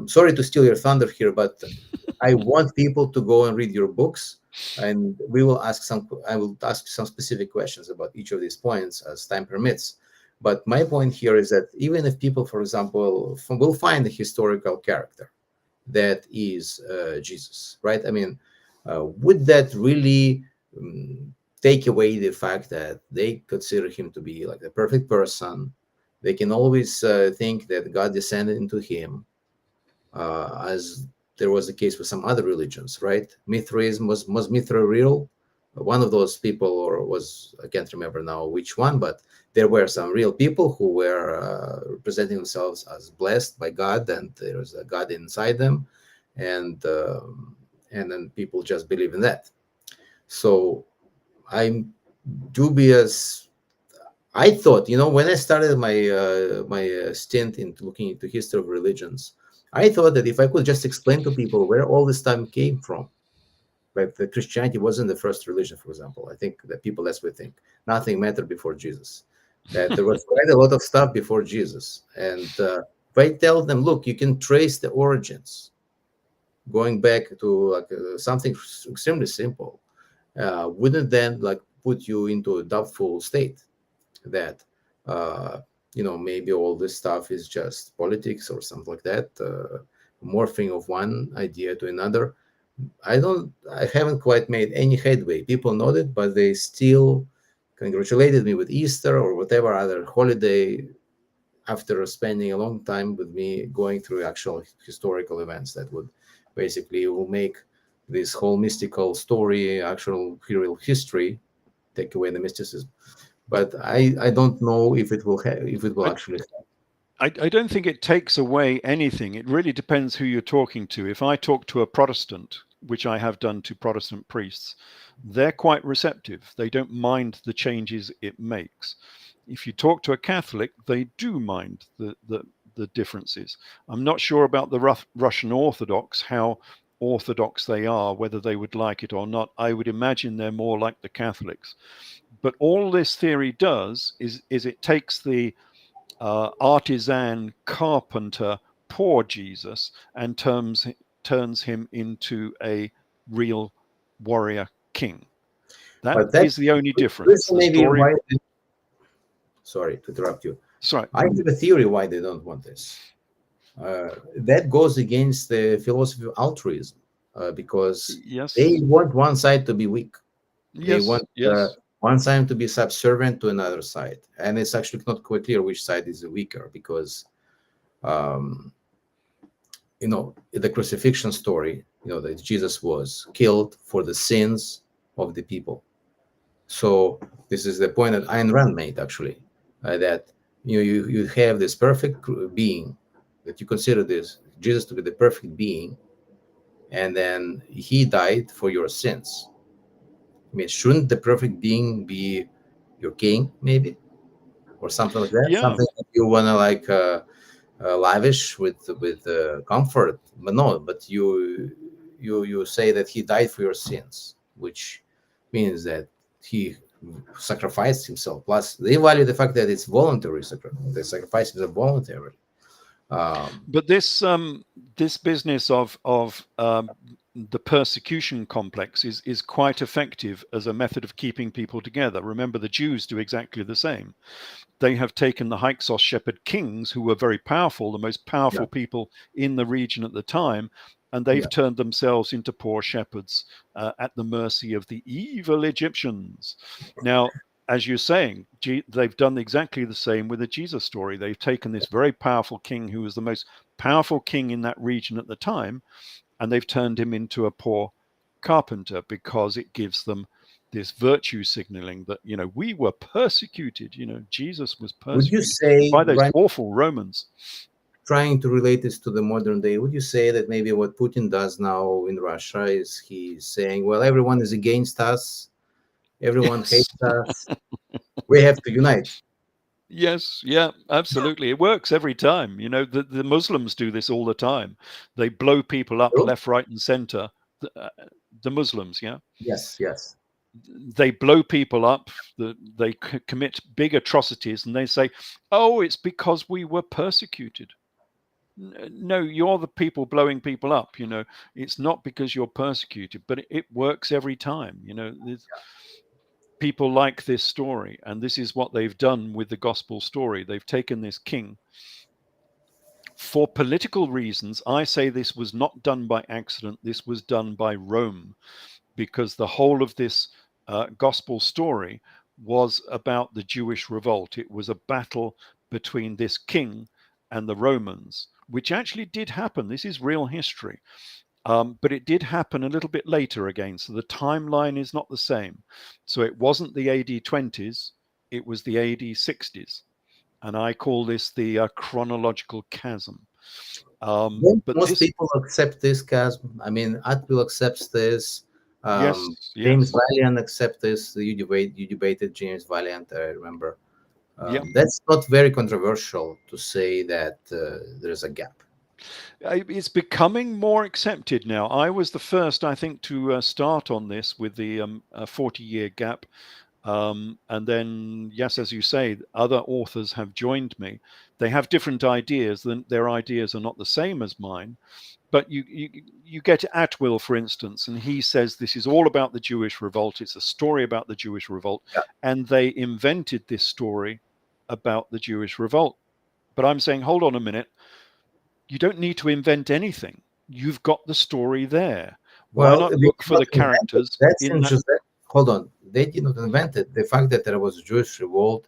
Sorry to steal your thunder here, but I want people to go and read your books, and we will ask some. I will ask some specific questions about each of these points as time permits. But my point here is that even if people, for example, will find a historical character that is Jesus, right? I mean, would that really take away the fact that they consider him to be like the perfect person? They can always think that God descended into him, as there was the case with some other religions, right? Mithraism was Mithra real? One of those people, or was, I can't remember now which one, but there were some real people who were representing themselves as blessed by God, and there was a God inside them, and then people just believe in that. So I'm dubious. I thought, when I started my stint into looking into history of religions, I thought that if I could just explain to people where all this time came from, like the Christianity wasn't the first religion, for example. I think that people, that's what think. Nothing mattered before Jesus. That there was quite a lot of stuff before Jesus. And if I tell them, look, you can trace the origins, going back to like something extremely simple, wouldn't then like put you into a doubtful state that maybe all this stuff is just politics or something like that, morphing of one idea to another. I haven't quite made any headway. People noted, but they still congratulated me with Easter or whatever other holiday after spending a long time with me going through actual historical events that would basically will make this whole mystical story actual real history, take away the mysticism. But I don't know if it will if it will I, actually. I don't think it takes away anything. It really depends who you're talking to. If I talk to a Protestant, which I have done to Protestant priests, they're quite receptive. They don't mind the changes it makes. If you talk to a Catholic, they do mind the differences. I'm not sure about the Russian Orthodox, how orthodox they are, whether they would like it or not. I would imagine they're more like the Catholics. But all this theory does is it takes the artisan carpenter poor Jesus and turns him into a real warrior king. That But is that's the only difference. this The maybe story. why. Sorry to interrupt you. Sorry. I have a theory why they don't want this. That goes against the philosophy of altruism, because Yes. they want one side to be weak. They Yes. want Yes. one side to be subservient to another side, and it's actually not quite clear which side is the weaker, because um, the crucifixion story, that Jesus was killed for the sins of the people. So this is the point that Ayn Rand made, actually, that you have this perfect being, that you consider this Jesus to be the perfect being, and then he died for your sins. I mean, shouldn't the perfect being be your king, maybe, or something like that? Yeah. Something that you want to like lavish with comfort, but no. But you say that he died for your sins, which means that he sacrificed himself. Plus, they value the fact that it's voluntary. The sacrifices are voluntary. But this business of the persecution complex is quite effective as a method of keeping people together. Remember, the Jews do exactly the same. They have taken the Hyksos shepherd kings, who were very powerful, the most powerful people in the region at the time, and they've turned themselves into poor shepherds at the mercy of the evil Egyptians. Now, as you're saying, they've done exactly the same with the Jesus story. They've taken this very powerful king, who was the most powerful king in that region at the time, and they've turned him into a poor carpenter, because it gives them this virtue signaling that, we were persecuted, Jesus was Would you persecuted say, by those right, awful Romans. trying to relate this to the modern day, would you say that maybe what Putin does now in Russia is he's saying, well, everyone is against us, everyone Yes. hates us, we have to unite? Yes, yeah, absolutely. It works every time. The Muslims do this all the time. They blow people up True? left, right, and center. The Muslims, yeah. Yes, yes. They blow people up. They commit big atrocities, and they say, "Oh, it's because we were persecuted." No, you're the people blowing people up. It's not because you're persecuted, but it works every time. People like this story, and this is what they've done with the gospel story. They've taken this king. For political reasons, I say this was not done by accident. This was done by Rome, because the whole of this gospel story was about the Jewish revolt. It was a battle between this king and the Romans, which actually did happen. This is real history. But it did happen a little bit later again. So the timeline is not the same. So it wasn't the AD 20s, it was the AD 60s. And I call this the chronological chasm. Don't But most this, people accept this chasm? I mean, Atwill accepts this. yes, James yes, Valiant accepts this. You debated James Valiant, I remember. yeah. That's not very controversial to say that there's a gap. It's becoming more accepted now. I was the first, I think, to start on this with the 40-year gap. And then, yes, as you say, other authors have joined me. They have different ideas. Their ideas are not the same as mine. But you get Atwill, for instance, and he says this is all about the Jewish revolt. It's a story about the Jewish revolt. Yeah. And they invented this story about the Jewish revolt. But I'm saying, hold on a minute. You don't need to invent anything. You've got the story there. Why Well, not they look did for not the invent it. characters That's in in that? Joseph. Hold on. They did not invent it. The fact that there was a Jewish revolt,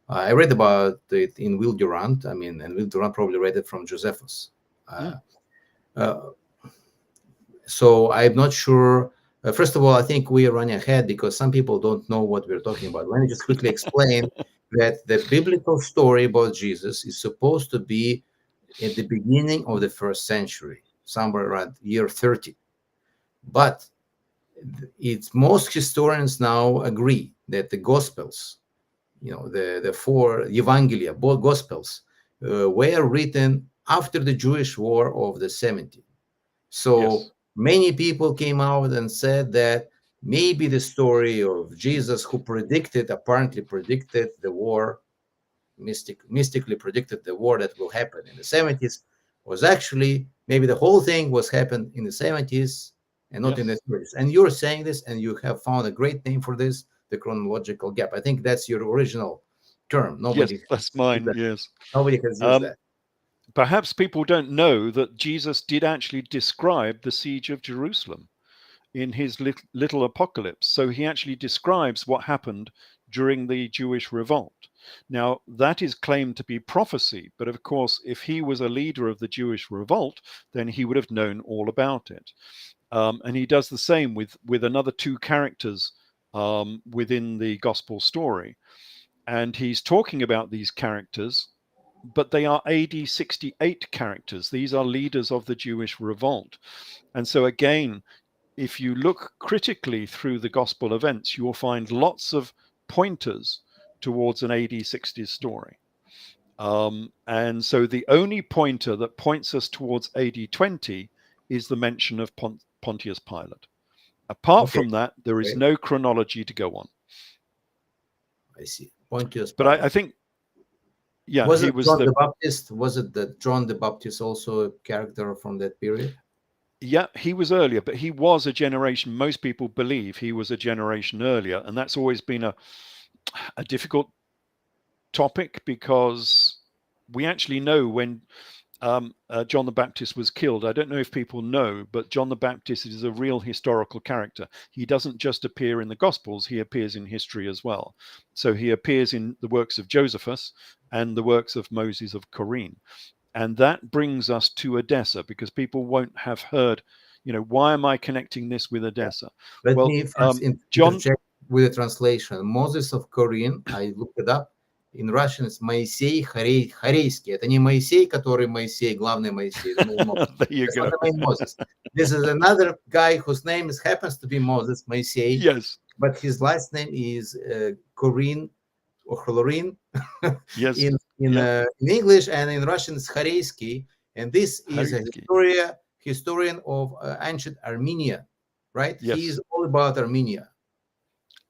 I read about it in Will Durant. I mean, and Will Durant probably read it from Josephus. Uh, so I'm not sure. First of all, I think we are running ahead because some people don't know what we're talking about. Let me just quickly explain that the biblical story about Jesus is supposed to be at the beginning of the first century, somewhere around year 30. But most historians now agree that the Gospels, the four Evangelia, both Gospels, were written after the Jewish War of the 70s. So Yes. many people came out and said that maybe the story of Jesus, who apparently predicted the war, mystically predicted the war that will happen in the 70s, was actually maybe the whole thing was happened in the 70s and not in the 30s. And you're saying this, and you have found a great name for this, the chronological gap. I think that's your original term. Yes, that's mine. Yes. Nobody has used that. Perhaps people don't know that Jesus did actually describe the siege of Jerusalem in his little apocalypse. So he actually describes what happened during the Jewish revolt. Now, that is claimed to be prophecy, but of course, if he was a leader of the Jewish revolt, then he would have known all about it. And he does the same with another two characters within the gospel story. And he's talking about these characters, but they are AD 68 characters. These are leaders of the Jewish revolt. And so again, if you look critically through the gospel events, you will find lots of pointers towards an AD 60s story. And so the only pointer that points us towards AD 20 is the mention of Pontius Pilate. Apart from that, there is no chronology to go on. I see. Pontius But Pilate. I think, yeah, was he it was John the Baptist? Was it that John the Baptist also a character from that period? Yeah, he was earlier, but he was a generation. Most people believe he was a generation earlier, and that's always been a difficult topic because we actually know when John the Baptist was killed. I don't know if people know, but John the Baptist is a real historical character. He doesn't just appear in the Gospels, he appears in history as well. So he appears in the works of Josephus and the works of Moses of Corinne. And that brings us to Edessa, because people won't have heard, why am I connecting this with Edessa? Let me first John, interject. with the translation. Moses of Korean, I looked it up. In Russian it's Моисей Харейский. Это не Моисей, который Моисей, главный Моисей. There you That's go. not the main Moses. This is another guy whose name happens to be Moses, Moisei, Yes. but his last name is Korin or Holorin Yes. in English, and in Russian it's Hareyski. And this is a historian of ancient Armenia, right? Yes. He is all about Armenia.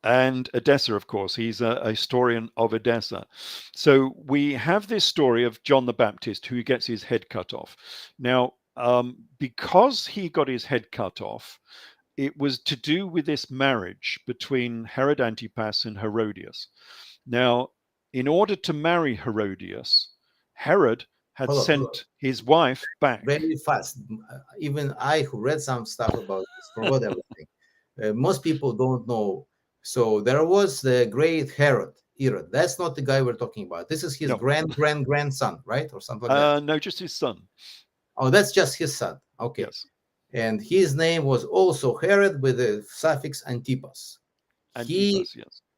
And Edessa, of course, he's a historian of Edessa. So we have this story of John the Baptist who gets his head cut off. Now, because he got his head cut off, it was to do with this marriage between Herod Antipas and Herodias. Now, in order to marry Herodias, Herod had sent his wife back. Very fast. Even I, who read some stuff about this, forgot everything. Most people don't know. So there was the great Herod. That's not the guy we're talking about. This is his grandson, right? Or something like that. No, just his son. Oh, that's just his son. Okay. Yes. And his name was also Herod with the suffix Antipas. He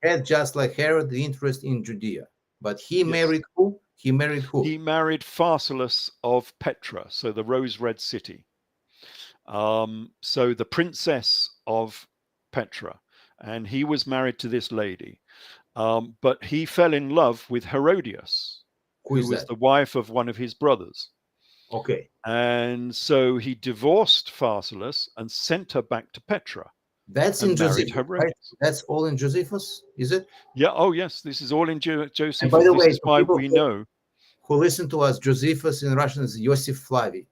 had, just like Herod, the interest in Judea. But he married who? He married Pharsalus of Petra, so the rose-red city. So the princess of Petra. And he was married to this lady. But he fell in love with Herodias, who was the wife of one of his brothers. Okay. And so he divorced Pharsalus and sent her back to Petra. That's in Josephus, right? That's all in Josephus, is it? Yeah. Oh, yes. This is all in Josephus. And by the way, this is why we know. Who listen to us, Josephus in Russian is Joseph Flavi.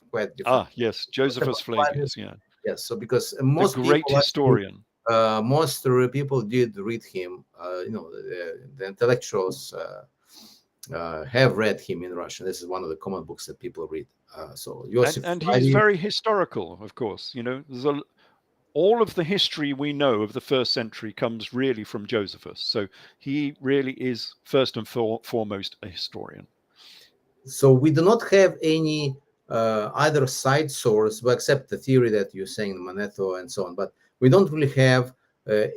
Quite different. Yes. Josephus Flavius, yeah. Yes. So because most great people historian. Most people did read him. The intellectuals have read him in Russian. This is one of the common books that people read. And he's very historical, of course. There's all of the history we know of the first century comes really from Josephus. So he really is first and foremost a historian. So we do not have any either side source, except the theory that you're saying, Manetho and so on. But we don't really have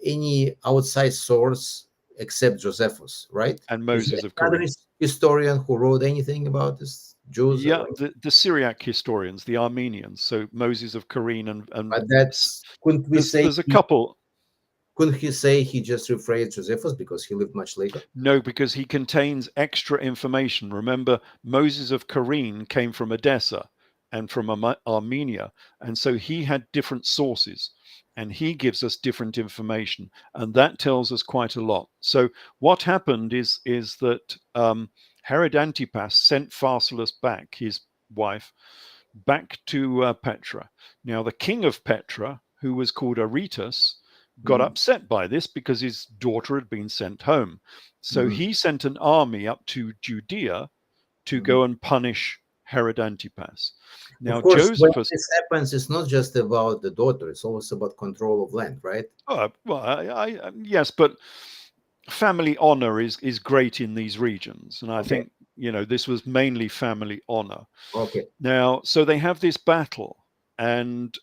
any outside source except Josephus, right? And Moses of Korea. Historian who wrote anything about this? Jews? Yeah, the Syriac historians, the Armenians. So Moses of Korea and but that's, couldn't we say there's a couple. Couldn't he say he just rephrased Josephus because he lived much later? No, because he contains extra information. Remember, Moses of Korea came from Edessa and from Armenia, and so he had different sources. And he gives us different information, and that tells us quite a lot. So what happened is that Herod Antipas sent Pharsalus back, his wife, back to Petra. Now, the king of Petra, who was called Aretas, got upset by this because his daughter had been sent home. So he sent an army up to Judea to go and punish Herod Antipas. Now, of course, Josephus, when this happens, it's not just about the daughter; it's also about control of land, right? Yes, but family honor is great in these regions, and I think this was mainly family honor. Okay. Now, so they have this battle, and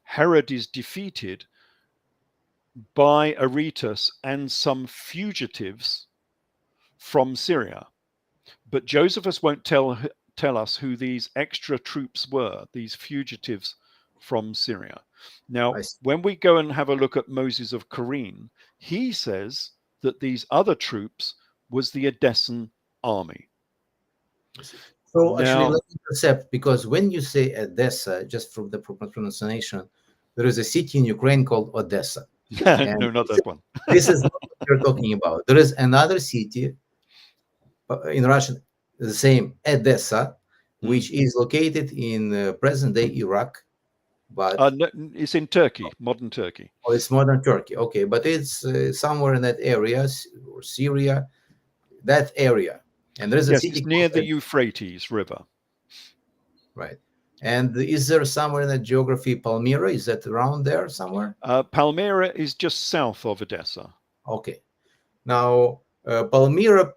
Herod is defeated by Aretas and some fugitives from Syria, but Josephus won't tell us who these extra troops were, these fugitives from Syria. Now, when we go and have a look at Moses of Korea, he says that these other troops was the Edessan army. So actually, let me intercept, because when you say Edessa, just from the pronunciation, there is a city in Ukraine called Odessa. No, not that one. This is not what you're talking about. There is another city in Russian, the same, Edessa, which is located in present-day Iraq, but no, it's in Turkey, modern Turkey. Oh, it's modern Turkey. Okay, but it's somewhere in that area, or Syria, that area, and there is a city it's near the Euphrates River. Right, and is there somewhere in that geography Palmyra? Is that around there somewhere? Palmyra is just south of Edessa. Okay, now Palmyra.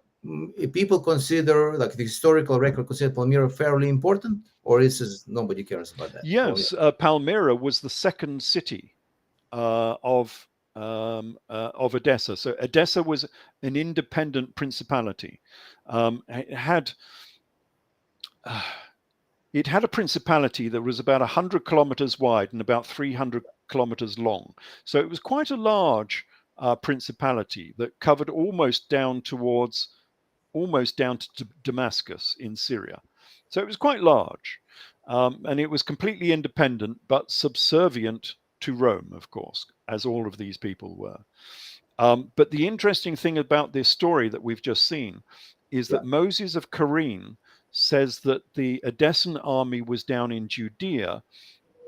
People consider, like the historical record, consider Palmyra fairly important, or is nobody cares about that? Yes, Palmyra was the second city of of Edessa. So Edessa was an independent principality. It had a principality that was about 100 kilometers wide and about 300 kilometers long. So it was quite a large principality that covered almost down to Damascus in Syria. So it was quite large, and it was completely independent but subservient to Rome, of course, as all of these people were. But the interesting thing about this story that we've just seen is that Moses of Karen says that the Edessan army was down in Judea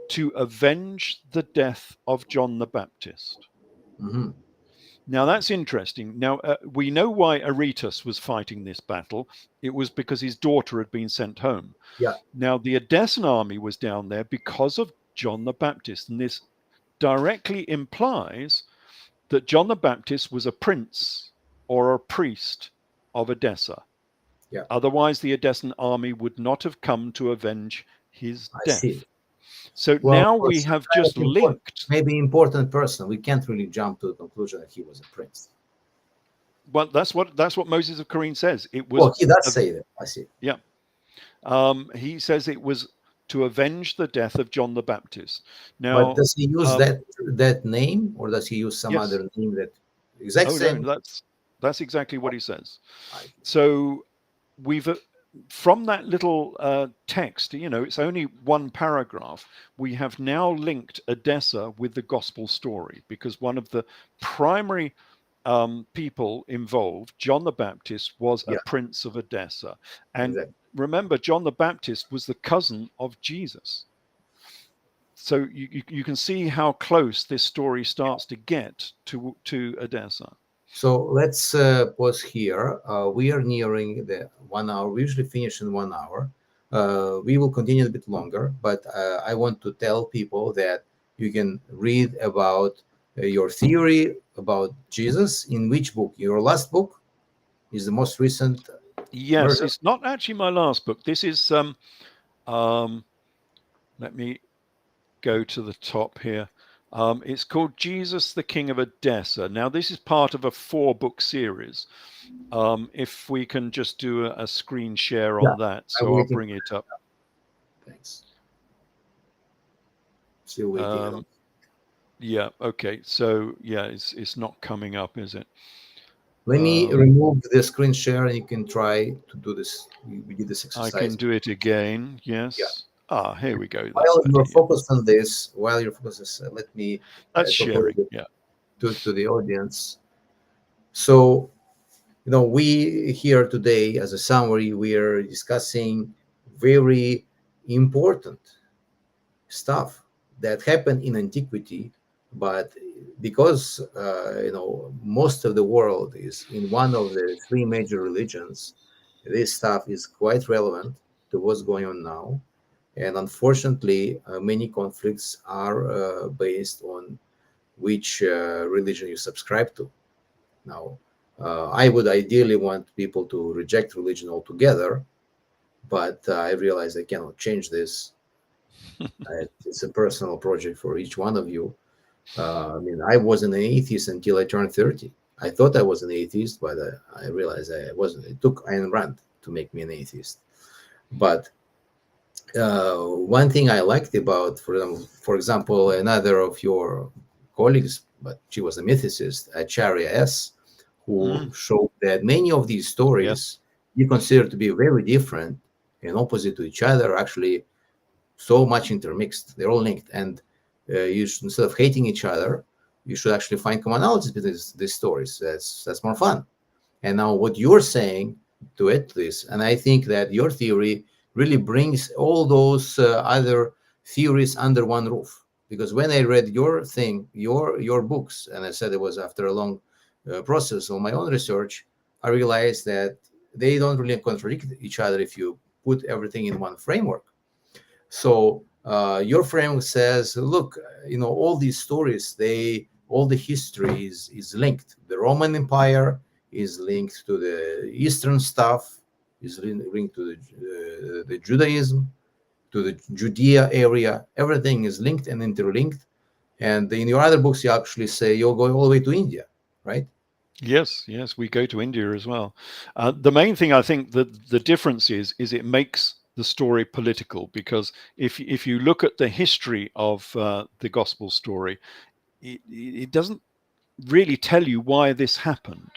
to avenge the death of John the Baptist. Mm-hmm. Now that's interesting. Now we know why Aretas was fighting this battle. It was because his daughter had been sent home. Yeah. Now the Edessan army was down there because of John the Baptist, and this directly implies that John the Baptist was a prince or a priest of Edessa. Yeah. Otherwise, the Edessan army would not have come to avenge his death. See. So now we have just linked. Maybe important person. We can't really jump to the conclusion that he was a prince. Well, that's what Moses of Karen says. It was. Well, he does say that. I see. Yeah. He says it was to avenge the death of John the Baptist. Now, but does he use that name, or does he use some other name that exact same? No, that's exactly what he says. So we've from that little text, it's only one paragraph. We have now linked Edessa with the gospel story, because one of the primary people involved, John the Baptist, was a prince of Edessa, and remember, John the Baptist was the cousin of Jesus. So you can see how close this story starts to get to Edessa. So let's pause here. We are nearing the 1 hour. We usually finish in 1 hour. We will continue a bit longer, but I want to tell people that you can read about your theory about Jesus in which book? Your last book is the most recent. Yes, version? It's not actually my last book. This is let me go to the top here. It's called Jesus, the King of Edessa. Now, this is part of a 4-book series. If we can just do a screen share on that, so I'll bring it up. Thanks. Still waiting. Yeah. Okay. So yeah, it's not coming up, is it? Let me remove the screen share, and you can try to do this. We did this exercise. I can do it again. Yes. Yeah. Here we go. While you're focused on this, let me that's sharing. Yeah. To the audience. So, we here today, as a summary, we are discussing very important stuff that happened in antiquity, but because most of the world is in one of the 3 major religions, this stuff is quite relevant to what's going on now. And unfortunately, many conflicts are based on which religion you subscribe to. Now, I would ideally want people to reject religion altogether, but I realize I cannot change this. It's a personal project for each one of you. I wasn't an atheist until I turned 30. I thought I was an atheist, but I realized I wasn't. It took Ayn Rand to make me an atheist. But one thing I liked about, for example, another of your colleagues, but she was a mythicist, Acharya S., who showed that many of these stories you consider to be very different and opposite to each other, actually so much intermixed. They're all linked, and you should, instead of hating each other, you should actually find commonalities between these stories. That's more fun. And now what you're saying to this, and I think that your theory really brings all those other theories under one roof. Because when I read your thing, your books, and I said it was after a long process of my own research, I realized that they don't really contradict each other if you put everything in one framework. So your framework says, look, all these stories, all the history is linked. The Roman Empire is linked to the Eastern stuff, is linked to the Judaism, to the Judea area. Everything is linked and interlinked. And in your other books, you actually say you're going all the way to India, right? Yes, we go to India as well. The main thing I think that the difference is it makes the story political, because if you look at the history of the gospel story, it doesn't really tell you why this happened.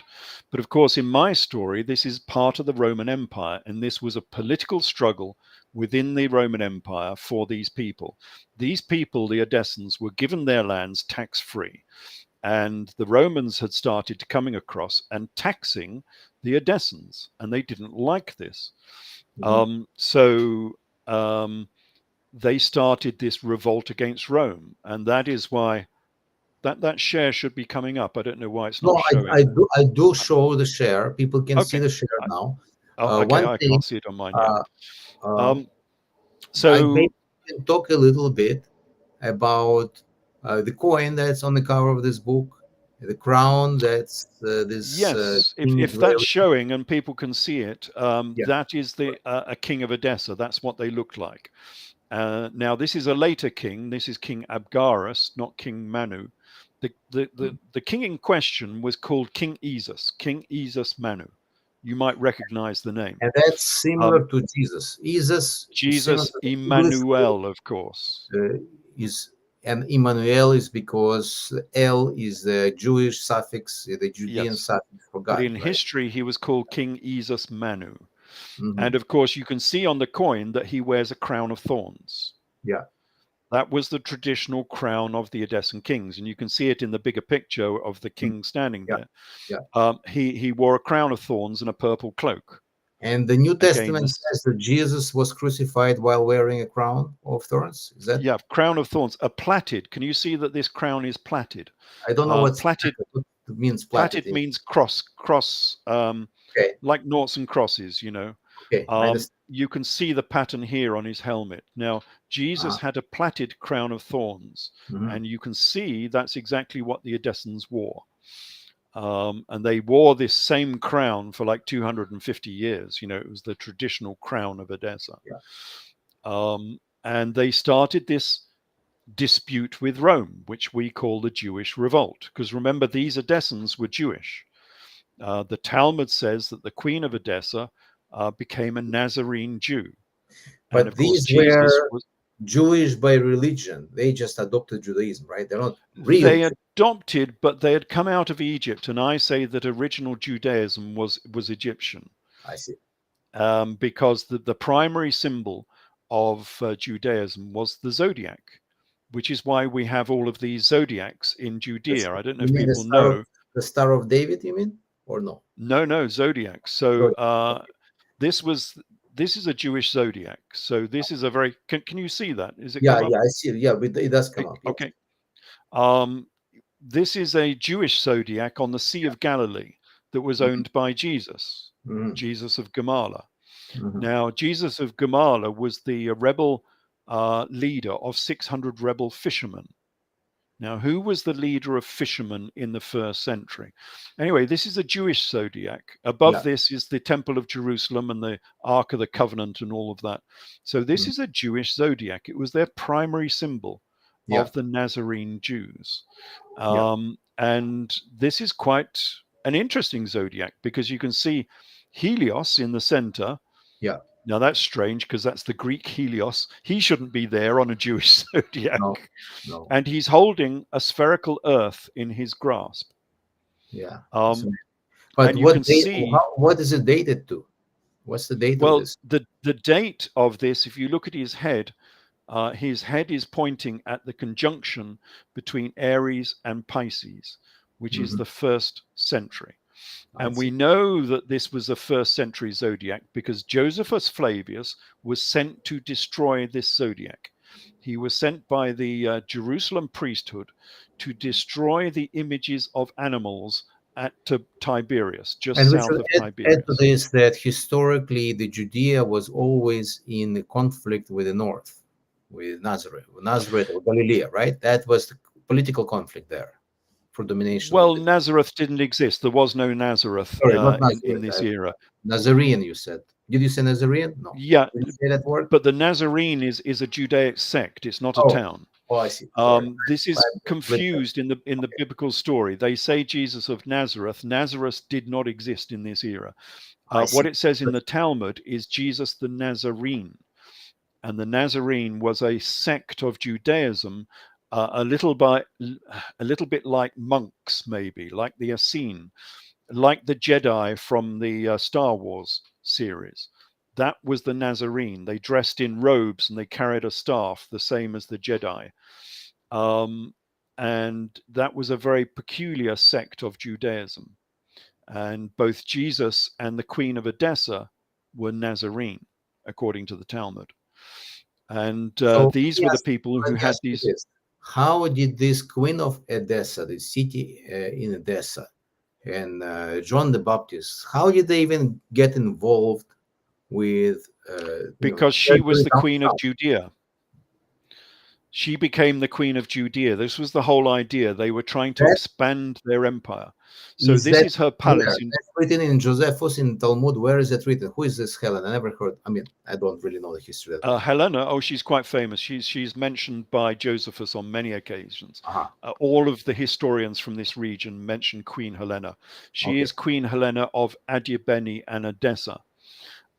But of course, in my story, this is part of the Roman Empire, and this was a political struggle within the Roman Empire for these people. These people, the Edessans, were given their lands tax-free. And the Romans had started coming across and taxing the Edessans, and they didn't like this. So they started this revolt against Rome, and that is why that share should be coming up. I don't know why it's not showing. I do show the share. People can see the share now. Okay, I can't see it on mine yet. So I maybe can talk a little bit about the coin that's on the cover of this book, the crown that's this. Yes, if that's showing and people can see it, that is a king of Edessa. That's what they look like. Now, this is a later king. This is King Abgarus, not King Manu. The king in question was called King Esus Manu. You might recognize the name. And that's similar to Jesus. Jesus Emmanuel, of course. And Emmanuel is because El is the Jewish suffix, the Judean suffix for God. But in history, he was called King Esus Manu. And of course, you can see on the coin that he wears a crown of thorns. Yeah. That was the traditional crown of the Edessan kings. And you can see it in the bigger picture of the king standing there. Yeah. He wore a crown of thorns and a purple cloak. And the New Testament says that Jesus was crucified while wearing a crown of thorns. Is that? Yeah, crown of thorns, a plaited. Can you see that this crown is plaited? I don't know what plaited means. Plaited means cross, like noughts and crosses, you know. You can see the pattern here on his helmet. Now, Jesus had a plaited crown of thorns, and you can see that's exactly what the Edessans wore. And they wore this same crown for like 250 years. You know, it was the traditional crown of Edessa. And they started this dispute with Rome, which we call the Jewish revolt. Because remember, these Edessans were Jewish. The Talmud says that the queen of Edessa became a Nazarene Jew. But these were Jewish by religion. They just adopted Judaism, right? They're not real. They adopted, but they had come out of Egypt, and I say that original Judaism was Egyptian. I see. Because the primary symbol of Judaism was the Zodiac, which is why we have all of these zodiacs in Judea. I don't know if people know. The Star of David, you mean, or no? No, Zodiac. So this is a Jewish zodiac. So this is a very. Can you see that? Is it? Yeah, I see it. Yeah, it does come up. Okay. This is a Jewish zodiac on the Sea of Galilee that was owned by Jesus, Jesus of Gamala. Now, Jesus of Gamala was the rebel leader of 600 rebel fishermen. Now, who was the leader of fishermen in the first century? Anyway, this is a Jewish zodiac. Above this is the Temple of Jerusalem and the Ark of the Covenant and all of that. So this is a Jewish zodiac. It was their primary symbol of the Nazarene Jews. And this is quite an interesting zodiac because you can see Helios in the center. Yeah. Now that's strange because that's the Greek Helios. He shouldn't be there on a Jewish zodiac. No. And he's holding a spherical earth in his grasp. Yeah. But you can see what is it dated to? What's the date of this? The date of this, if you look at his head is pointing at the conjunction between Aries and Pisces, which is the 1st century. And we know that this was a 1st century zodiac because Josephus Flavius was sent to destroy this zodiac. He was sent by the Jerusalem priesthood to destroy the images of animals at Tiberias, just south of Tiberias. Add to this that historically the Judea was always in conflict with the north, with Nazareth or Galilee, right? That was the political conflict there. For domination. Well, Nazareth didn't exist. There was no Nazareth, in this era. Nazarene, you said. Did you say Nazarene? No. Yeah. Did you say that word? But the Nazarene is a Judaic sect. It's not a town. Oh, I see. Sorry. This is I'm- confused in the biblical story. They say Jesus of Nazareth. Nazareth did not exist in this era. I see. What it says in the Talmud is Jesus the Nazarene, and the Nazarene was a sect of Judaism, a little bit like monks, maybe like the Essene, like the Jedi from the Star Wars series. That was the Nazarene. They dressed in robes and they carried a staff, the same as the Jedi. And that was a very peculiar sect of Judaism. And both Jesus and the Queen of Edessa were Nazarene, according to the Talmud. And So these were the people let who me had ask you these. this. How did this Queen of Edessa, the city in Edessa, and John the Baptist, how did they even get involved with? Because she was the Queen of Judea. She became the Queen of Judea. This was the whole idea. They were trying to expand their empire. So this is her palace. That's written in Josephus in Talmud. Where is it written? Who is this Helena? I never heard. I mean, I don't really know the history. Helena, oh, she's quite famous. She's mentioned by Josephus on many occasions. Uh-huh. All of the historians from this region mention Queen Helena. She is Queen Helena of Adiabeni and Edessa.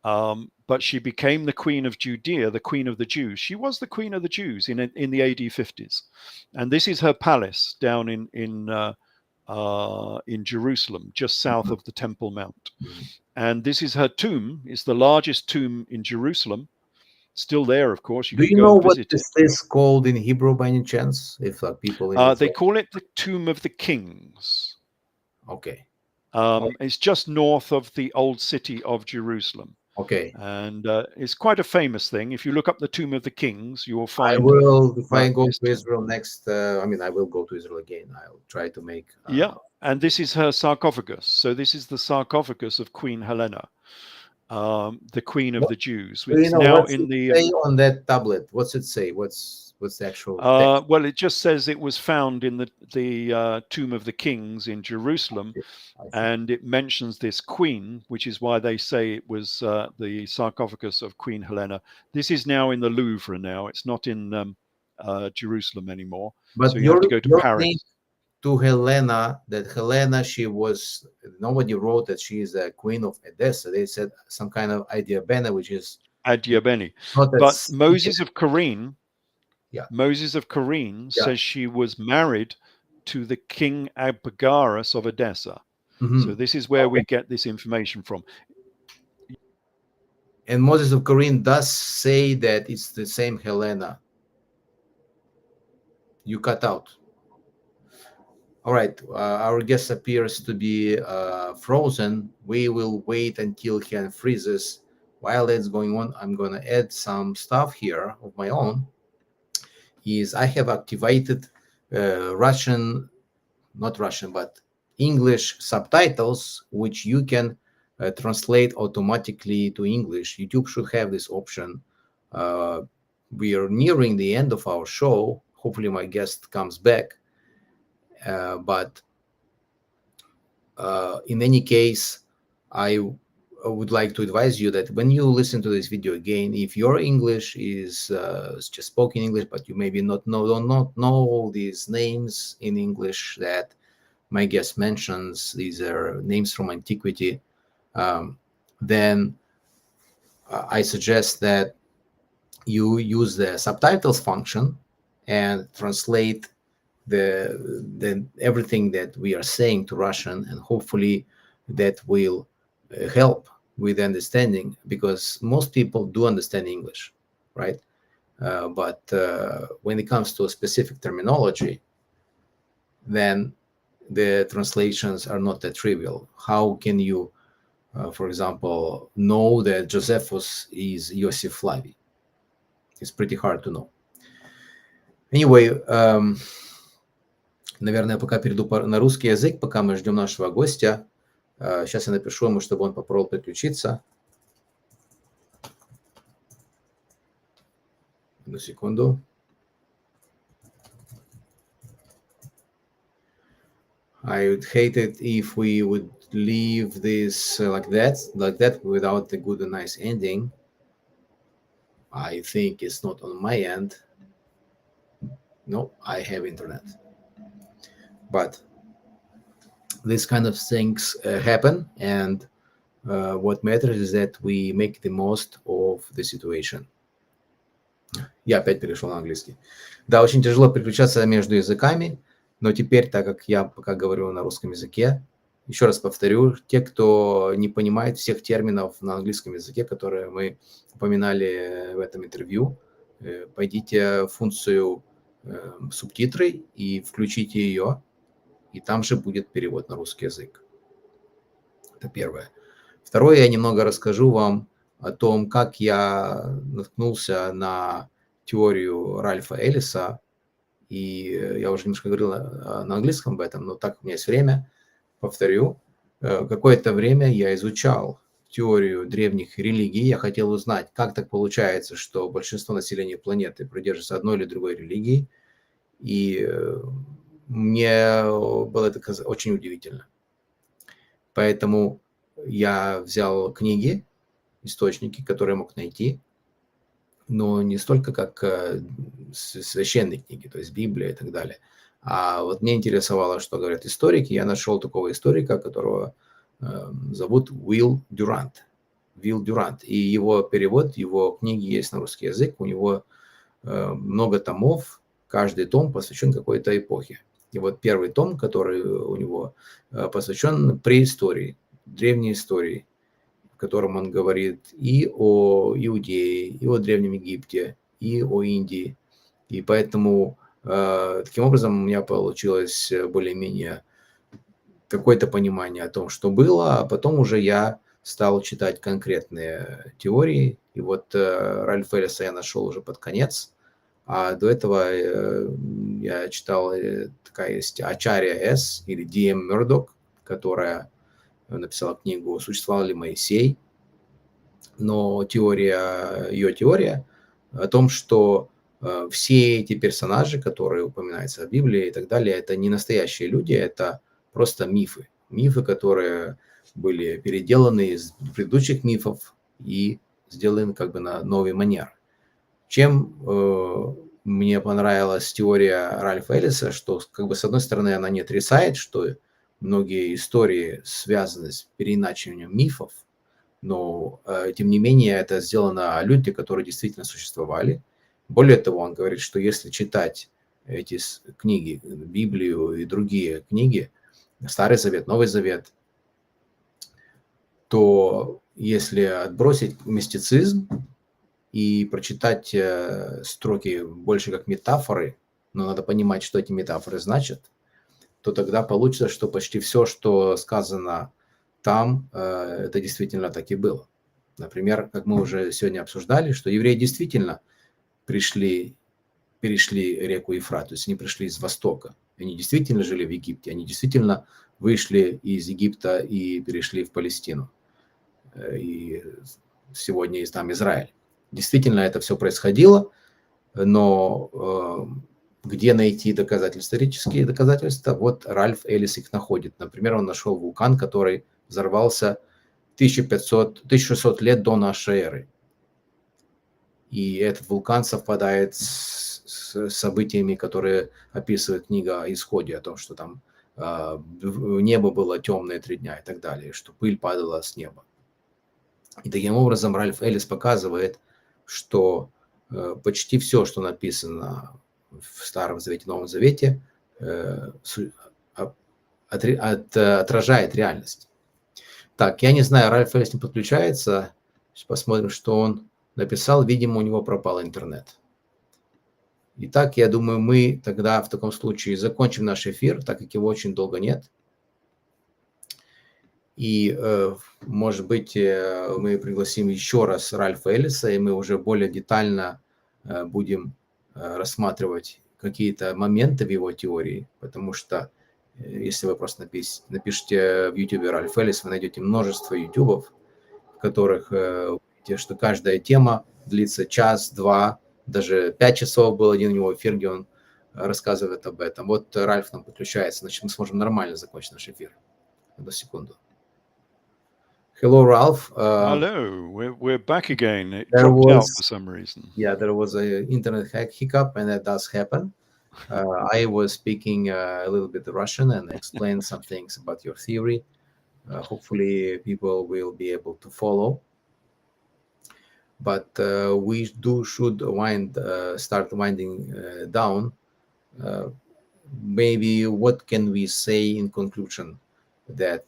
But she became the Queen of Judea, the Queen of the Jews. She was the Queen of the Jews in the AD 50s, and this is her palace down in Jerusalem, just south of the Temple Mount. And this is her tomb. It's the largest tomb in Jerusalem. Still there, of course. Do you know what this is called in Hebrew by any chance? If people they call it the Tomb of the Kings. Okay. It's just north of the old city of Jerusalem. Okay. And it's quite a famous thing. If you look up the Tomb of the Kings, you will find. I will, if I go to Israel next, I mean, I will go to Israel again. I'll try to make. Yeah, and this is her sarcophagus. So this is the sarcophagus of Queen Helena, the Queen of the Jews. It's now in the. Say on that tablet, what's it say? What's the actual text? Well, it just says it was found in the Tomb of the Kings in Jerusalem, and it mentions this queen, which is why they say it was the sarcophagus of Queen Helena. This is now in the Louvre now. It's not in Jerusalem anymore. But so you have to go to Paris. To Helena, that Helena, nobody wrote that she is a queen of Edessa. They said some kind of Adiabene, which is Adiabene. But Moses of Corine. Yeah. Moses of Corine says she was married to the King Abagaris of Edessa. So this is where we get this information from. And Moses of Corine does say that it's the same Helena. You cut out. All right, our guest appears to be frozen. We will wait until he unfreezes. While that's going on, I'm going to add some stuff here of my own. I have activated not Russian, but English subtitles, which you can translate automatically to English. YouTube should have this option. We are nearing the end of our show. Hopefully my guest comes back. But in any case, I would like to advise you that when you listen to this video again, if your English is just spoken English, but you maybe don't know all these names in English that my guest mentions, these are names from antiquity, then I suggest that you use the subtitles function and translate the everything that we are saying to Russian, and hopefully that will help with understanding, because most people do understand English, right? But when it comes to a specific terminology, then the translations are not that trivial. How can you, for example, know that Josephus is Iosif Flavy? It's pretty hard to know. Anyway, наверное, пока перейду на русский язык, пока мы ждем нашего гостя. Сейчас я напишу ему, чтобы он попробовал подключиться. Одну секунду. I would hate it if we would leave this like that, without a good and nice ending. I think it's not on my end. No, I have internet. But these kind of things happen, and what matters is that we make the most of the situation. Я опять перешел на английский. Да, очень тяжело переключаться между языками, но теперь, так как я пока говорю на русском языке, еще раз повторю, те, кто не понимает всех терминов на английском языке, которые мы упоминали в этом интервью, пойдите в функцию субтитры и включите ее, и там же будет перевод на русский язык. Это первое. Второе, я немного расскажу вам о том, как я наткнулся на теорию Ральфа Эллиса, и я уже немножко говорил на английском об этом, но так как у меня есть время, повторю. Какое-то время я изучал теорию древних религий, я хотел узнать, как так получается, что большинство населения планеты придерживается одной или другой религии, и мне было это очень удивительно. Поэтому я взял книги, источники, которые я мог найти, но не столько как священные книги, то есть Библия и так далее. А вот мне интересовало, что говорят историки. Я нашел такого историка, которого зовут Уилл Дюрант. Уилл Дюрант. И его перевод, его книги есть на русский язык. У него много томов. Каждый том посвящен какой-то эпохе. И вот первый том, который у него посвящен преистории, древней истории, в котором он говорит и о Иудее, и о Древнем Египте, и о Индии. И поэтому таким образом у меня получилось более-менее какое-то понимание о том, что было, а потом уже я стал читать конкретные теории. И вот Ральфа Эллиса я нашел уже под конец, а до этого я читал, такая есть Ачарья С. или Д.М. Мёрдок, которая написала книгу «Существовал ли Моисей?». Но ее теория о том, что все эти персонажи, которые упоминаются в Библии и так далее, это не настоящие люди, это просто мифы. Мифы, которые были переделаны из предыдущих мифов и сделаны как бы на новый манер. Чем мне понравилась теория Ральфа Эллиса, что как бы с одной стороны она не отрицает, что многие истории связаны с переиначиванием мифов, но тем не менее это сделано о людях, которые действительно существовали. Более того, он говорит, что если читать эти книги, Библию и другие книги, Старый Завет, Новый Завет, то если отбросить мистицизм и прочитать строки больше как метафоры, но надо понимать, что эти метафоры значат, то тогда получится, что почти все, что сказано там, это действительно так и было. Например, как мы уже сегодня обсуждали, что евреи действительно перешли реку Ефрат, то есть они пришли из Востока. Они действительно жили в Египте, они действительно вышли из Египта и перешли в Палестину. И сегодня есть там Израиль. Действительно это все происходило, но где найти доказательства, исторические доказательства? Вот Ральф Эллис их находит. Например, он нашел вулкан, который взорвался 1600 лет до нашей эры. И этот вулкан совпадает с событиями, которые описывает книга о Исходе, о том, что там небо было темное 3 дня и так далее, что пыль падала с неба. И таким образом Ральф Эллис показывает, что почти все, что написано в Старом Завете, Новом Завете, отражает реальность. Так, я не знаю, Ральф Эллис не подключается. Сейчас посмотрим, что он написал. Видимо, у него пропал интернет. Итак, я думаю, мы тогда в таком случае закончим наш эфир, так как его очень долго нет. И, может быть, мы пригласим еще раз Ральфа Эллиса, и мы уже более детально будем рассматривать какие-то моменты в его теории, потому что если вы просто напишите в YouTube Ральф Эллис, вы найдете множество ютубов, в которых увидите, что каждая тема длится час, 2, даже 5 часов был один у него эфир, где он рассказывает об этом. Вот Ральф нам подключается, значит, мы сможем нормально закончить наш эфир. Одну секунду. Hello, Ralph. Hello, we're back again. It dropped out for some reason. Yeah, there was an internet hiccup, and that does happen. I was speaking a little bit Russian and explained some things about your theory. Hopefully, people will be able to follow. But we should start winding down. Maybe what can we say in conclusion? That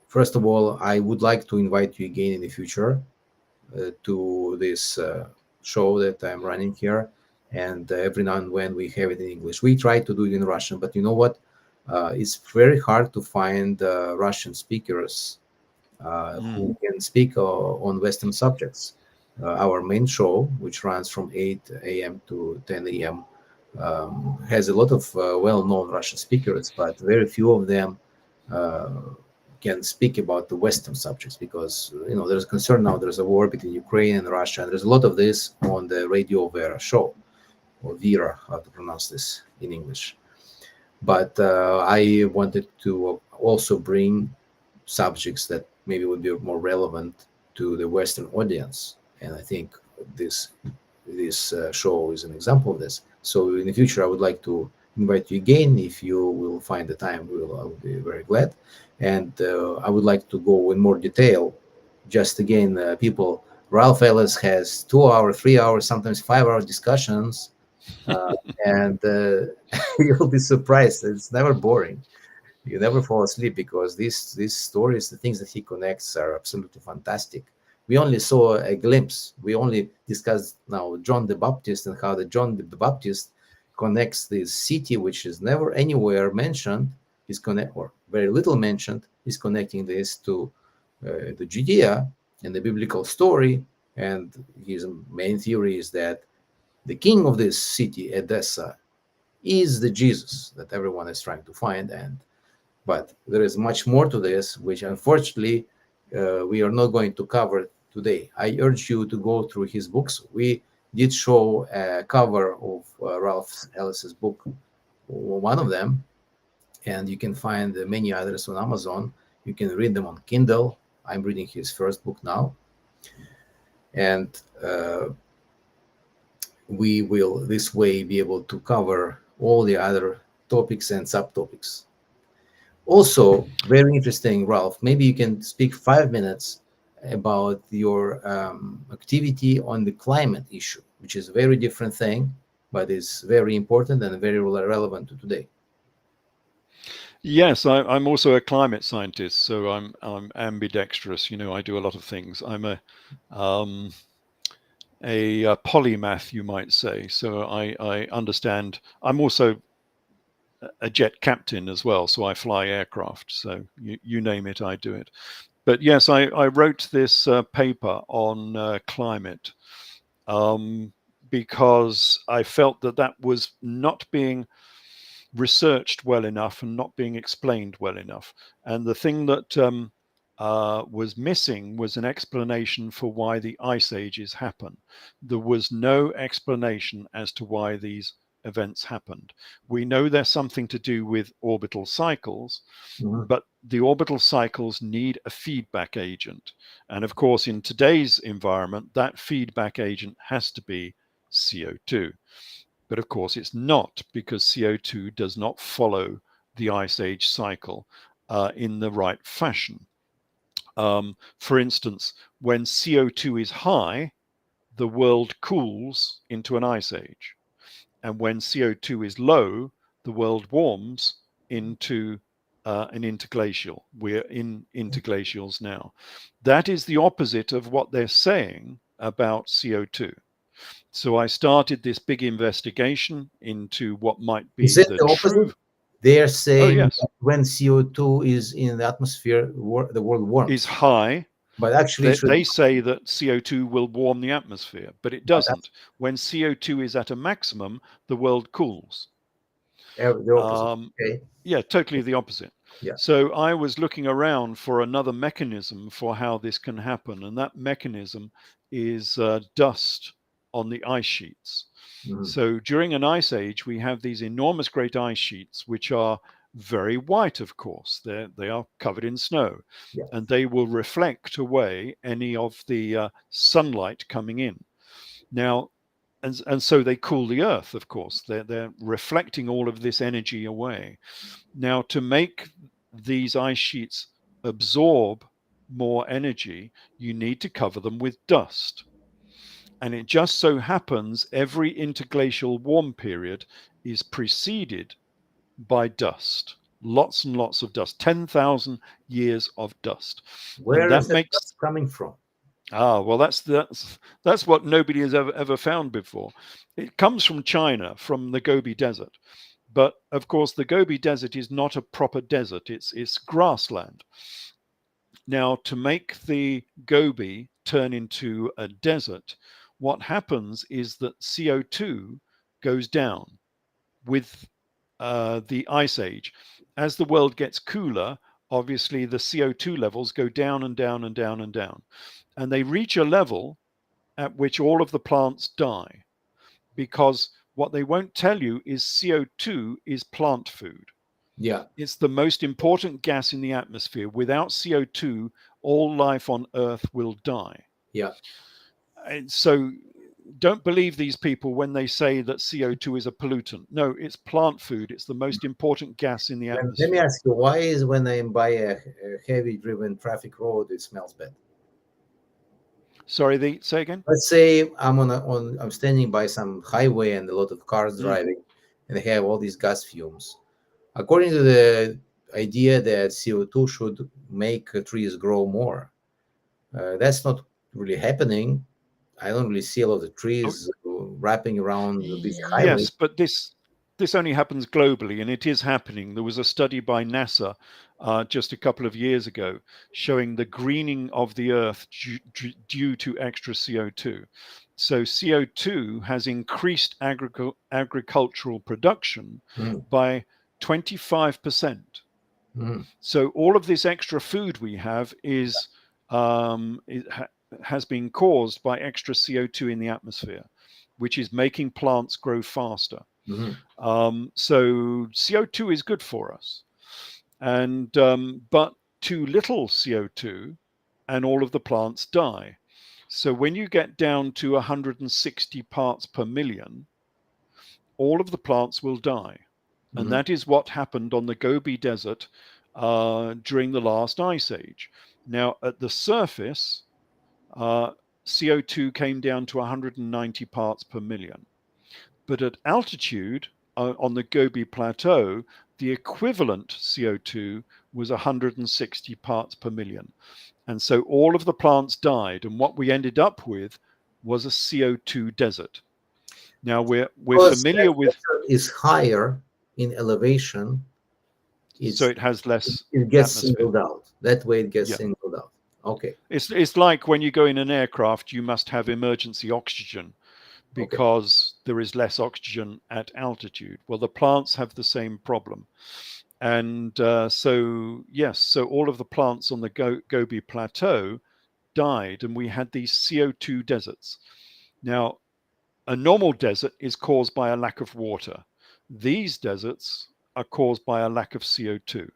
first of all, I would like to invite you again in the future to this show that I'm running here, and every now and when we have it in English. We try to do it in Russian, but you know what? It's very hard to find Russian speakers who can speak on Western subjects. Our main show, which runs from 8 a.m. to 10 a.m., has a lot of well-known Russian speakers, but very few of them can speak about the Western subjects because there's a concern now. There's a war between Ukraine and Russia, and there's a lot of this on the Radio Vera show, or Vera, how to pronounce this in English. But I wanted to also bring subjects that maybe would be more relevant to the Western audience, and I think this show is an example of this. So in the future, I would like to invite you again. If you will find the time, I will be very glad. And I would like to go in more detail. Just again, people, Ralph Ellis has 2 hour, 3 hours, sometimes 5 hour discussions, and you'll be surprised. It's never boring. You never fall asleep because these stories, the things that he connects, are absolutely fantastic. We only saw a glimpse. We only discussed now John the Baptist and how the John the Baptist connects this city, which is never anywhere mentioned, or very little mentioned, is connecting this to the Judea and the biblical story. And his main theory is that the king of this city, Edessa, is the Jesus that everyone is trying to find. But there is much more to this, which unfortunately we are not going to cover today. I urge you to go through his books. We did show a cover of Ralph Ellis's book, one of them, and you can find many others on Amazon. You can read them on Kindle. I'm reading his first book now. And we will this way be able to cover all the other topics and subtopics. Also, very interesting, Ralph, maybe you can speak 5 minutes about your activity on the climate issue, which is a very different thing, but is very important and very relevant to today. Yes, I'm also a climate scientist, so I'm ambidextrous. I do a lot of things. I'm a polymath, you might say. So I understand. I'm also a jet captain as well, so I fly aircraft. So you name it, I do it. But yes, I wrote this paper on climate because I felt that was not being researched well enough and not being explained well enough. And the thing that was missing was an explanation for why the ice ages happen. There was no explanation as to why these events happened. We know there's something to do with orbital cycles, but the orbital cycles need a feedback agent. And of course, in today's environment, that feedback agent has to be CO2. But of course, it's not, because CO2 does not follow the ice age cycle in the right fashion. For instance, when CO2 is high, the world cools into an ice age. And when CO2 is low, the world warms into an interglacial. We're in interglacials now. That is the opposite of what they're saying about CO2. So I started this big investigation into what might be Is it the opposite? true. They are saying yes. that when CO2 is in the atmosphere, the world warms. Is high. But actually, they say that CO2 will warm the atmosphere, but it doesn't. When CO2 is at a maximum, the world cools. The opposite. Okay. Yeah, totally the opposite. Yeah. So I was looking around for another mechanism for how this can happen, and that mechanism is dust on the ice sheets. So during an ice age, we have these enormous great ice sheets, which are very white, of course. They are covered in snow, and they will reflect away any of the sunlight coming in. Now, and so they cool the earth, of course. They're reflecting all of this energy away. Now, to make these ice sheets absorb more energy, you need to cover them with dust. And it just so happens every interglacial warm period is preceded by dust. Lots and lots of dust, 10,000 years of dust. Where and that is that makes dust coming from? well, that's what nobody has ever found before. It comes from China, from the Gobi Desert. But of course, the Gobi Desert is not a proper desert. It's grassland. Now, to make the Gobi turn into a desert, what happens is that CO2 goes down with the ice age. As the world gets cooler, obviously the CO2 levels go down and down and down and down. And they reach a level at which all of the plants die, because what they won't tell you is CO2 is plant food. Yeah. It's the most important gas in the atmosphere. Without CO2, all life on Earth will die. Yeah. And so don't believe these people when they say that CO2 is a pollutant. No, it's plant food. It's the most important gas in the atmosphere. Let me ask you, why is when I'm by a heavy driven traffic road, it smells bad? Sorry, say again? Let's say I'm standing by some highway and a lot of cars driving, and they have all these gas fumes. According to the idea that CO2 should make trees grow more, that's not really happening. I don't really see a lot of trees wrapping around this highway. Yes, but this only happens globally, and it is happening. There was a study by NASA just a couple of years ago showing the greening of the Earth due to extra CO2. So CO2 has increased agricultural production by 25%. So all of this extra food we have is has been caused by extra CO2 in the atmosphere, which is making plants grow faster. So CO2 is good for us, and but too little CO2 and all of the plants die. So when you get down to 160 parts per million, all of the plants will die. And that is what happened on the Gobi Desert during the last ice age. Now, at the surface, CO2 came down to 190 parts per million. But at altitude, on the Gobi Plateau, the equivalent CO2 was 160 parts per million. And so all of the plants died. And what we ended up with was a CO2 desert. Now, we're familiar with... is higher in elevation. So it has less It gets atmosphere. singled out. That way it gets singled out. Okay. It's like when you go in an aircraft, you must have emergency oxygen because there is less oxygen at altitude. Well, the plants have the same problem. And so all of the plants on the Gobi Plateau died, and we had these CO2 deserts. Now, a normal desert is caused by a lack of water. These deserts are caused by a lack of CO2.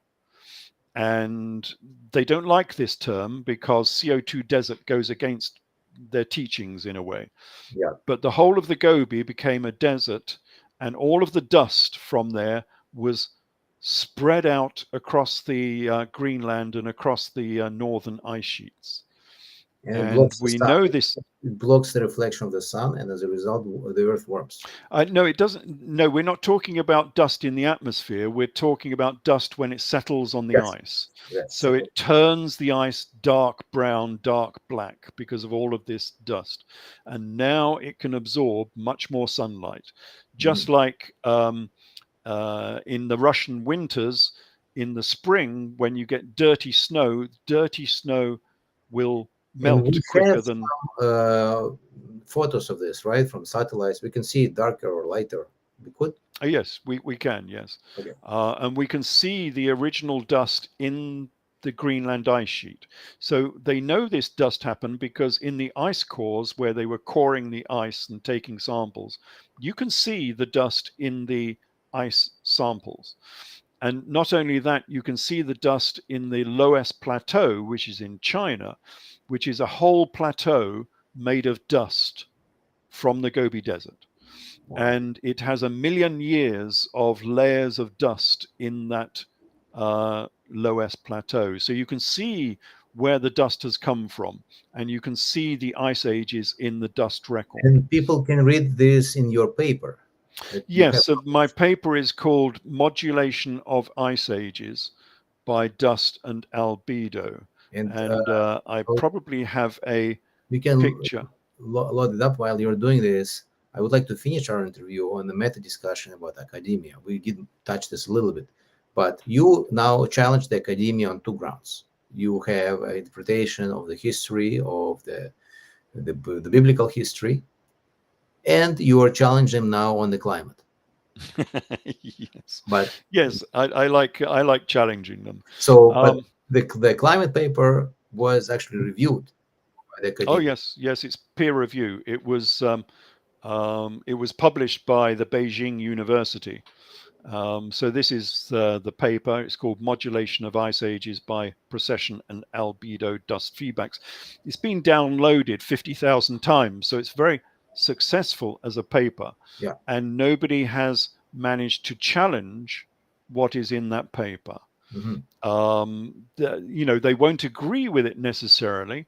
And they don't like this term because CO2 desert goes against their teachings in a way. Yeah. But the whole of the Gobi became a desert, and all of the dust from there was spread out across the Greenland and across the northern ice sheets. And we know this. It blocks the reflection of the sun, and as a result, the Earth warms. No, it doesn't. No, we're not talking about dust in the atmosphere. We're talking about dust when it settles on the ice. Yes. So it turns the ice dark brown, dark black because of all of this dust. And now it can absorb much more sunlight. Just like in the Russian winters, in the spring, when you get dirty snow will melt quicker than... photos of this, right, from satellites. We can see it darker or lighter. We could? Yes, we can, yes. Okay. And we can see the original dust in the Greenland ice sheet. So they know this dust happened because in the ice cores where they were coring the ice and taking samples, you can see the dust in the ice samples. And not only that, you can see the dust in the Loess Plateau, which is in China, which is a whole plateau made of dust from the Gobi Desert. Wow. And it has 1 million years of layers of dust in that low S plateau. So you can see where the dust has come from, and you can see the ice ages in the dust record. And people can read this in your paper. Yes, so my paper is called Modulation of Ice Ages by Dust and Albedo. And I probably have a picture. Load it up while you're doing this. I would like to finish our interview on the meta discussion about academia. We did touch this a little bit, but you now challenge the academia on two grounds. You have an interpretation of the history of the biblical history, and you are challenging now on the climate. Yes, but yes, I like challenging them. So, but the climate paper was actually reviewed by the academia. Oh yes, it's peer review. It was published by the Beijing University. So this is the paper. It's called Modulation of Ice Ages by Precession and Albedo Dust Feedbacks. It's been downloaded 50,000 times, so it's very successful as a paper. Yeah. And nobody has managed to challenge what is in that paper. Mm-hmm. They won't agree with it necessarily,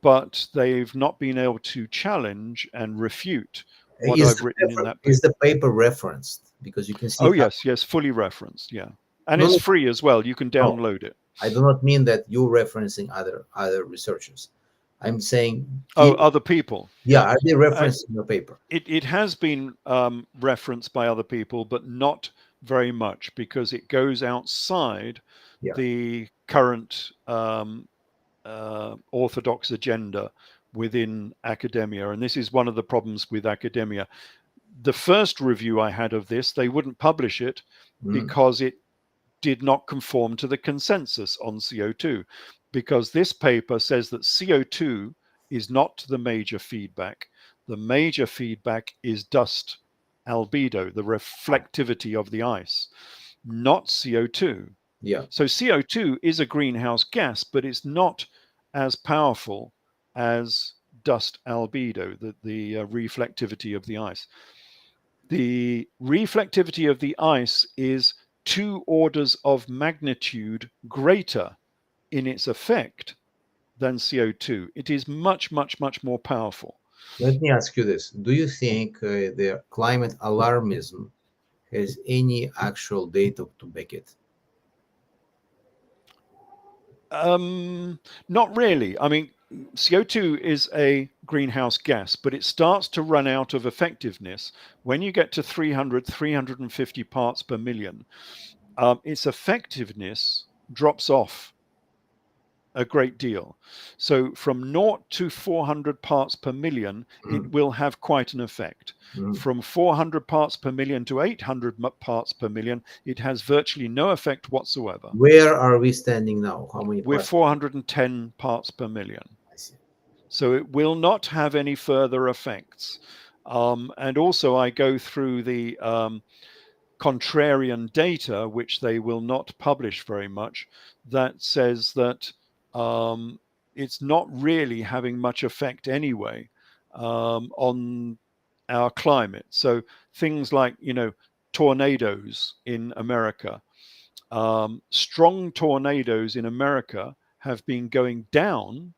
but they've not been able to challenge and refute what I've written in that paper. Is the paper referenced? Because you can see. Oh yes, fully referenced. Yeah, and it's free as well. You can download it. I do not mean that you're referencing other researchers. I'm saying. Other people. Yeah, are they referencing your paper? It has been referenced by other people, but not very much, because it goes outside the current orthodox agenda within academia. And this is one of the problems with academia. The first review I had of this, they wouldn't publish it because it did not conform to the consensus on CO2, because this paper says that CO2 is not the major feedback. The major feedback is dust albedo, the reflectivity of the ice, not CO2. Yeah. So CO2 is a greenhouse gas, but it's not as powerful as dust albedo, the reflectivity of the ice. The reflectivity of the ice is 2 orders of magnitude greater in its effect than CO2. It is much, much, much more powerful. Let me ask you this. Do you think the climate alarmism has any actual data to back it? Not really. I mean, CO2 is a greenhouse gas, but it starts to run out of effectiveness when you get to 300, 350 parts per million. Its effectiveness drops off a great deal. So from 0 to 400 parts per million, it will have quite an effect. From 400 parts per million to 800 parts per million, it has virtually no effect whatsoever. Where are we standing now? How many? We're 410 parts per million. I see. So it will not have any further effects. And also I go through the contrarian data, which they will not publish very much, that says that it's not really having much effect anyway on our climate. So things like, tornadoes in America, strong tornadoes in America have been going down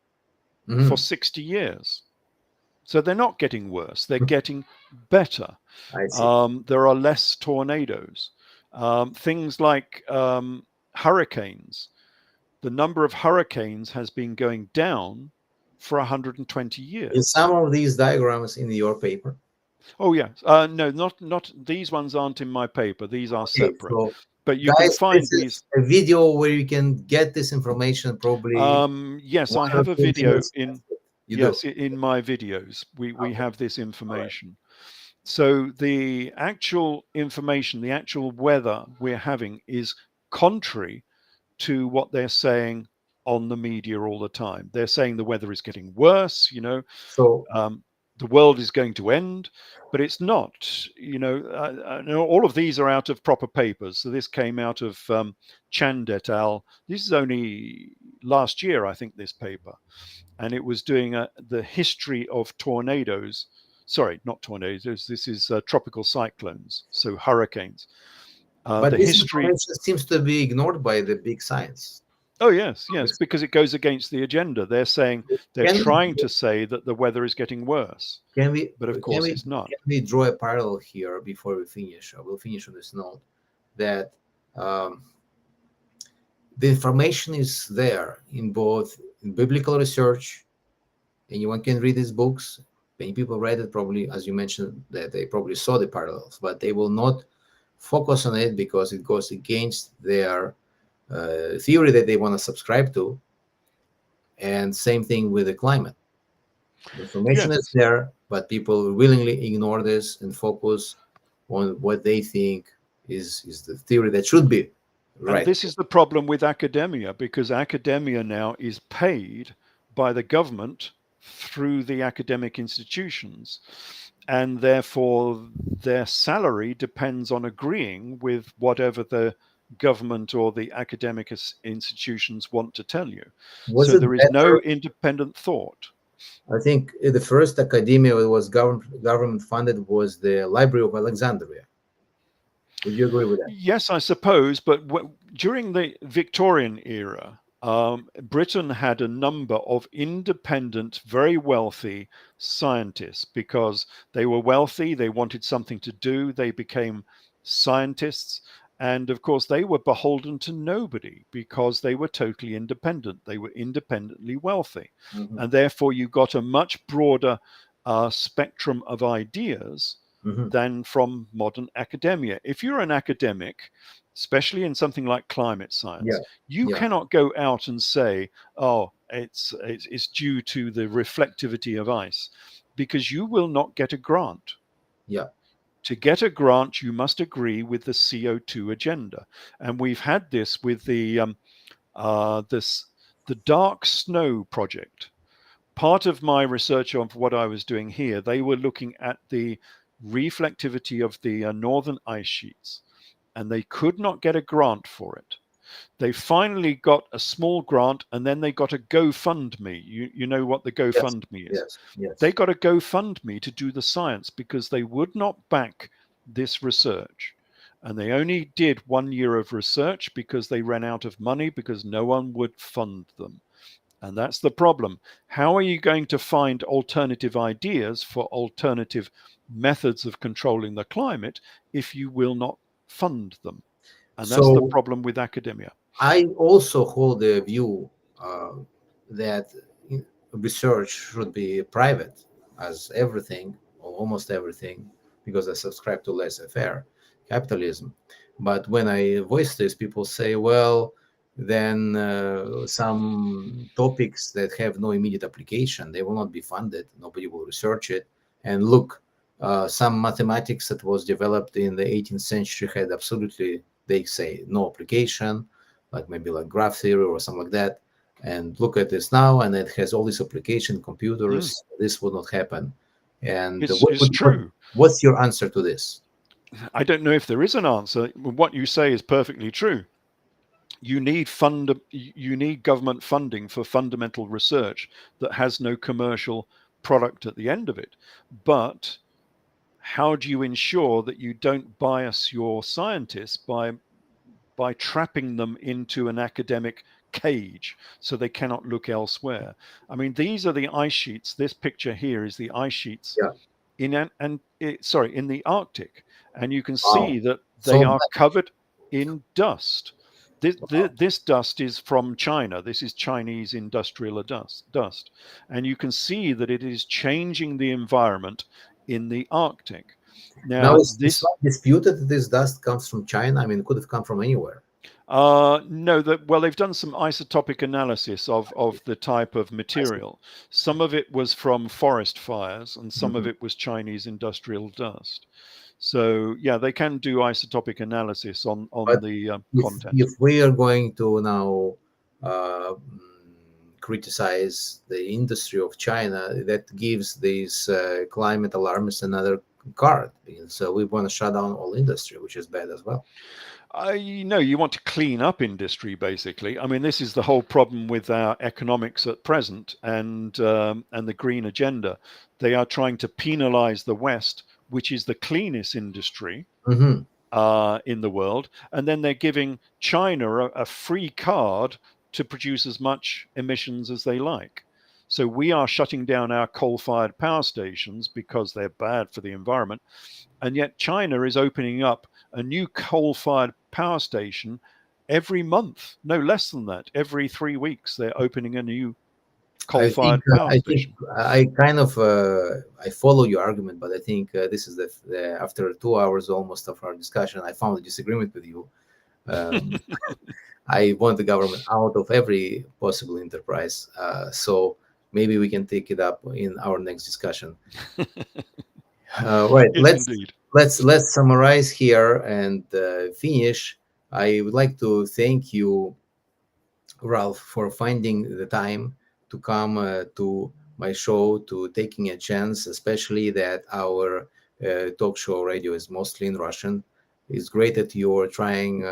for 60 years. So they're not getting worse, they're getting better. I see. There are less tornadoes. Things like hurricanes. The number of hurricanes has been going down for 120 years. Is some of these diagrams in your paper? Oh yeah, no, not these ones aren't in my paper. These are separate. So, but you can find these. A video where you can get this information probably. Yes, I have a video in. Yes, in my videos we have this information. Right. So the actual information, the actual weather we're having is contrary to what they're saying on the media all the time. They're saying the weather is getting worse, So the world is going to end, but it's not. All of these are out of proper papers. So this came out of Chand et al. This is only last year, I think, this paper. And it was doing the history of tornadoes sorry, not tornadoes. This is tropical cyclones, so hurricanes. But The this history. information seems to be ignored by the big science. Oh yes, because it goes against the agenda. They're saying they're trying to say that the weather is getting worse, but of course it's not. Can we draw a parallel here before we finish? We'll finish on this note that the information is there in both biblical research. Anyone can read these books. Many people read it, probably, as you mentioned, that they probably saw the parallels, but they will not focus on it because it goes against their theory that they want to subscribe to. And same thing with the climate. The information is there, but people willingly ignore this and focus on what they think is the theory that should be right. And this is the problem with academia, because academia now is paid by the government through the academic institutions, and therefore their salary depends on agreeing with whatever the government or the academic institutions want to tell you. So there is no independent thought. I think the first academia that was government funded was the Library of Alexandria. Would you agree with that? Yes, I suppose. But during the Victorian era, Britain had a number of independent, very wealthy scientists because they were wealthy. They wanted something to do. They became scientists. And of course, they were beholden to nobody because they were totally independent. They were independently wealthy. Mm-hmm. And therefore, you got a much broader spectrum of ideas than from modern academia. If you're an academic, especially in something like climate science, you cannot go out and say, oh, it's due to the reflectivity of ice, because you will not get a grant. Yeah. To get a grant, you must agree with the CO2 agenda. And we've had this with the dark snow project. Part of my research of what I was doing here, they were looking at the reflectivity of the northern ice sheets, and they could not get a grant for it. They finally got a small grant, and then they got a GoFundMe. You know what the GoFundMe is? Yes. They got a GoFundMe to do the science because they would not back this research. And they only did 1 year of research because they ran out of money because no one would fund them. And that's the problem. How are you going to find alternative ideas for alternative methods of controlling the climate if you will not fund them? And that's the problem with academia. I also hold the view that research should be private, as everything, or almost everything, because I subscribe to laissez-faire capitalism. But when I voice this, people say, well, then some topics that have no immediate application, they will not be funded. Nobody will research it. And look, some mathematics that was developed in the 18th century had absolutely, they say, no application, like maybe like graph theory or something like that. And look at this now, and it has all this application, computers. This would not happen. And it's true. What's your answer to this? I don't know if there is an answer. What you say is perfectly true. You need government funding for fundamental research that has no commercial product at the end of it. But how do you ensure that you don't bias your scientists by trapping them into an academic cage so they cannot look elsewhere? I mean, these are the ice sheets. This picture here is the ice sheets in the Arctic, and you can see that they are covered in dust. This dust is from China. This is Chinese industrial dust. And you can see that it is changing the environment in the Arctic. Now it's not disputed that this dust comes from China. I mean, it could have come from anywhere. No, they've done some isotopic analysis of the type of material. Some of it was from forest fires, and some of it was Chinese industrial dust. So yeah, they can do isotopic analysis on the content. If we are going to now criticize the industry of China, that gives these climate alarmists another card. So we want to shut down all industry, which is bad as well. You want to clean up industry, basically. I mean, this is the whole problem with our economics at present and the green agenda. They are trying to penalize the West, which is the cleanest industry in the world, and then they're giving China a free card to produce as much emissions as they like. So we are shutting down our coal-fired power stations because they're bad for the environment, and yet China is opening up a new coal-fired power station every month, no less than that. Every 3 weeks, they're opening a new coal-fired power station. I kind of I follow your argument, but I think this is the after 2 hours almost of our discussion, I found a disagreement with you. I want the government out of every possible enterprise. So maybe we can take it up in our next discussion. Right. Yes, Let's summarize here and finish. I would like to thank you, Ralph, for finding the time to come to my show, to taking a chance, especially that our talk show radio is mostly in Russian. It's great that you're trying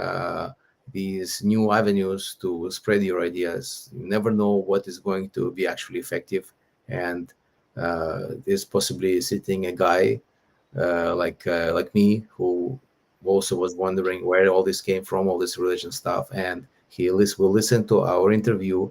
these new avenues to spread your ideas. You never know what is going to be actually effective. And there's possibly sitting a guy like me who also was wondering where all this came from, all this religion stuff. And he will listen to our interview,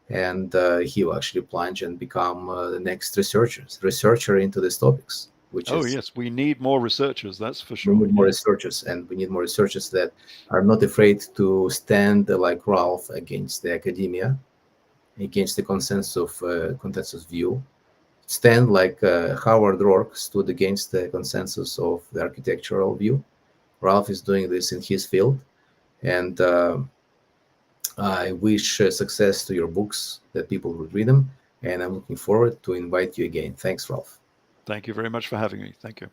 and he will actually plunge and become the next researcher into these topics. Yes, we need more researchers, that's for sure. We need more researchers, and we need more researchers that are not afraid to stand like Ralph against the academia, against the consensus view. Stand like Howard Rourke stood against the consensus of the architectural view. Ralph is doing this in his field, and I wish success to your books, that people would read them, and I'm looking forward to invite you again. Thanks, Ralph. Thank you very much for having me. Thank you.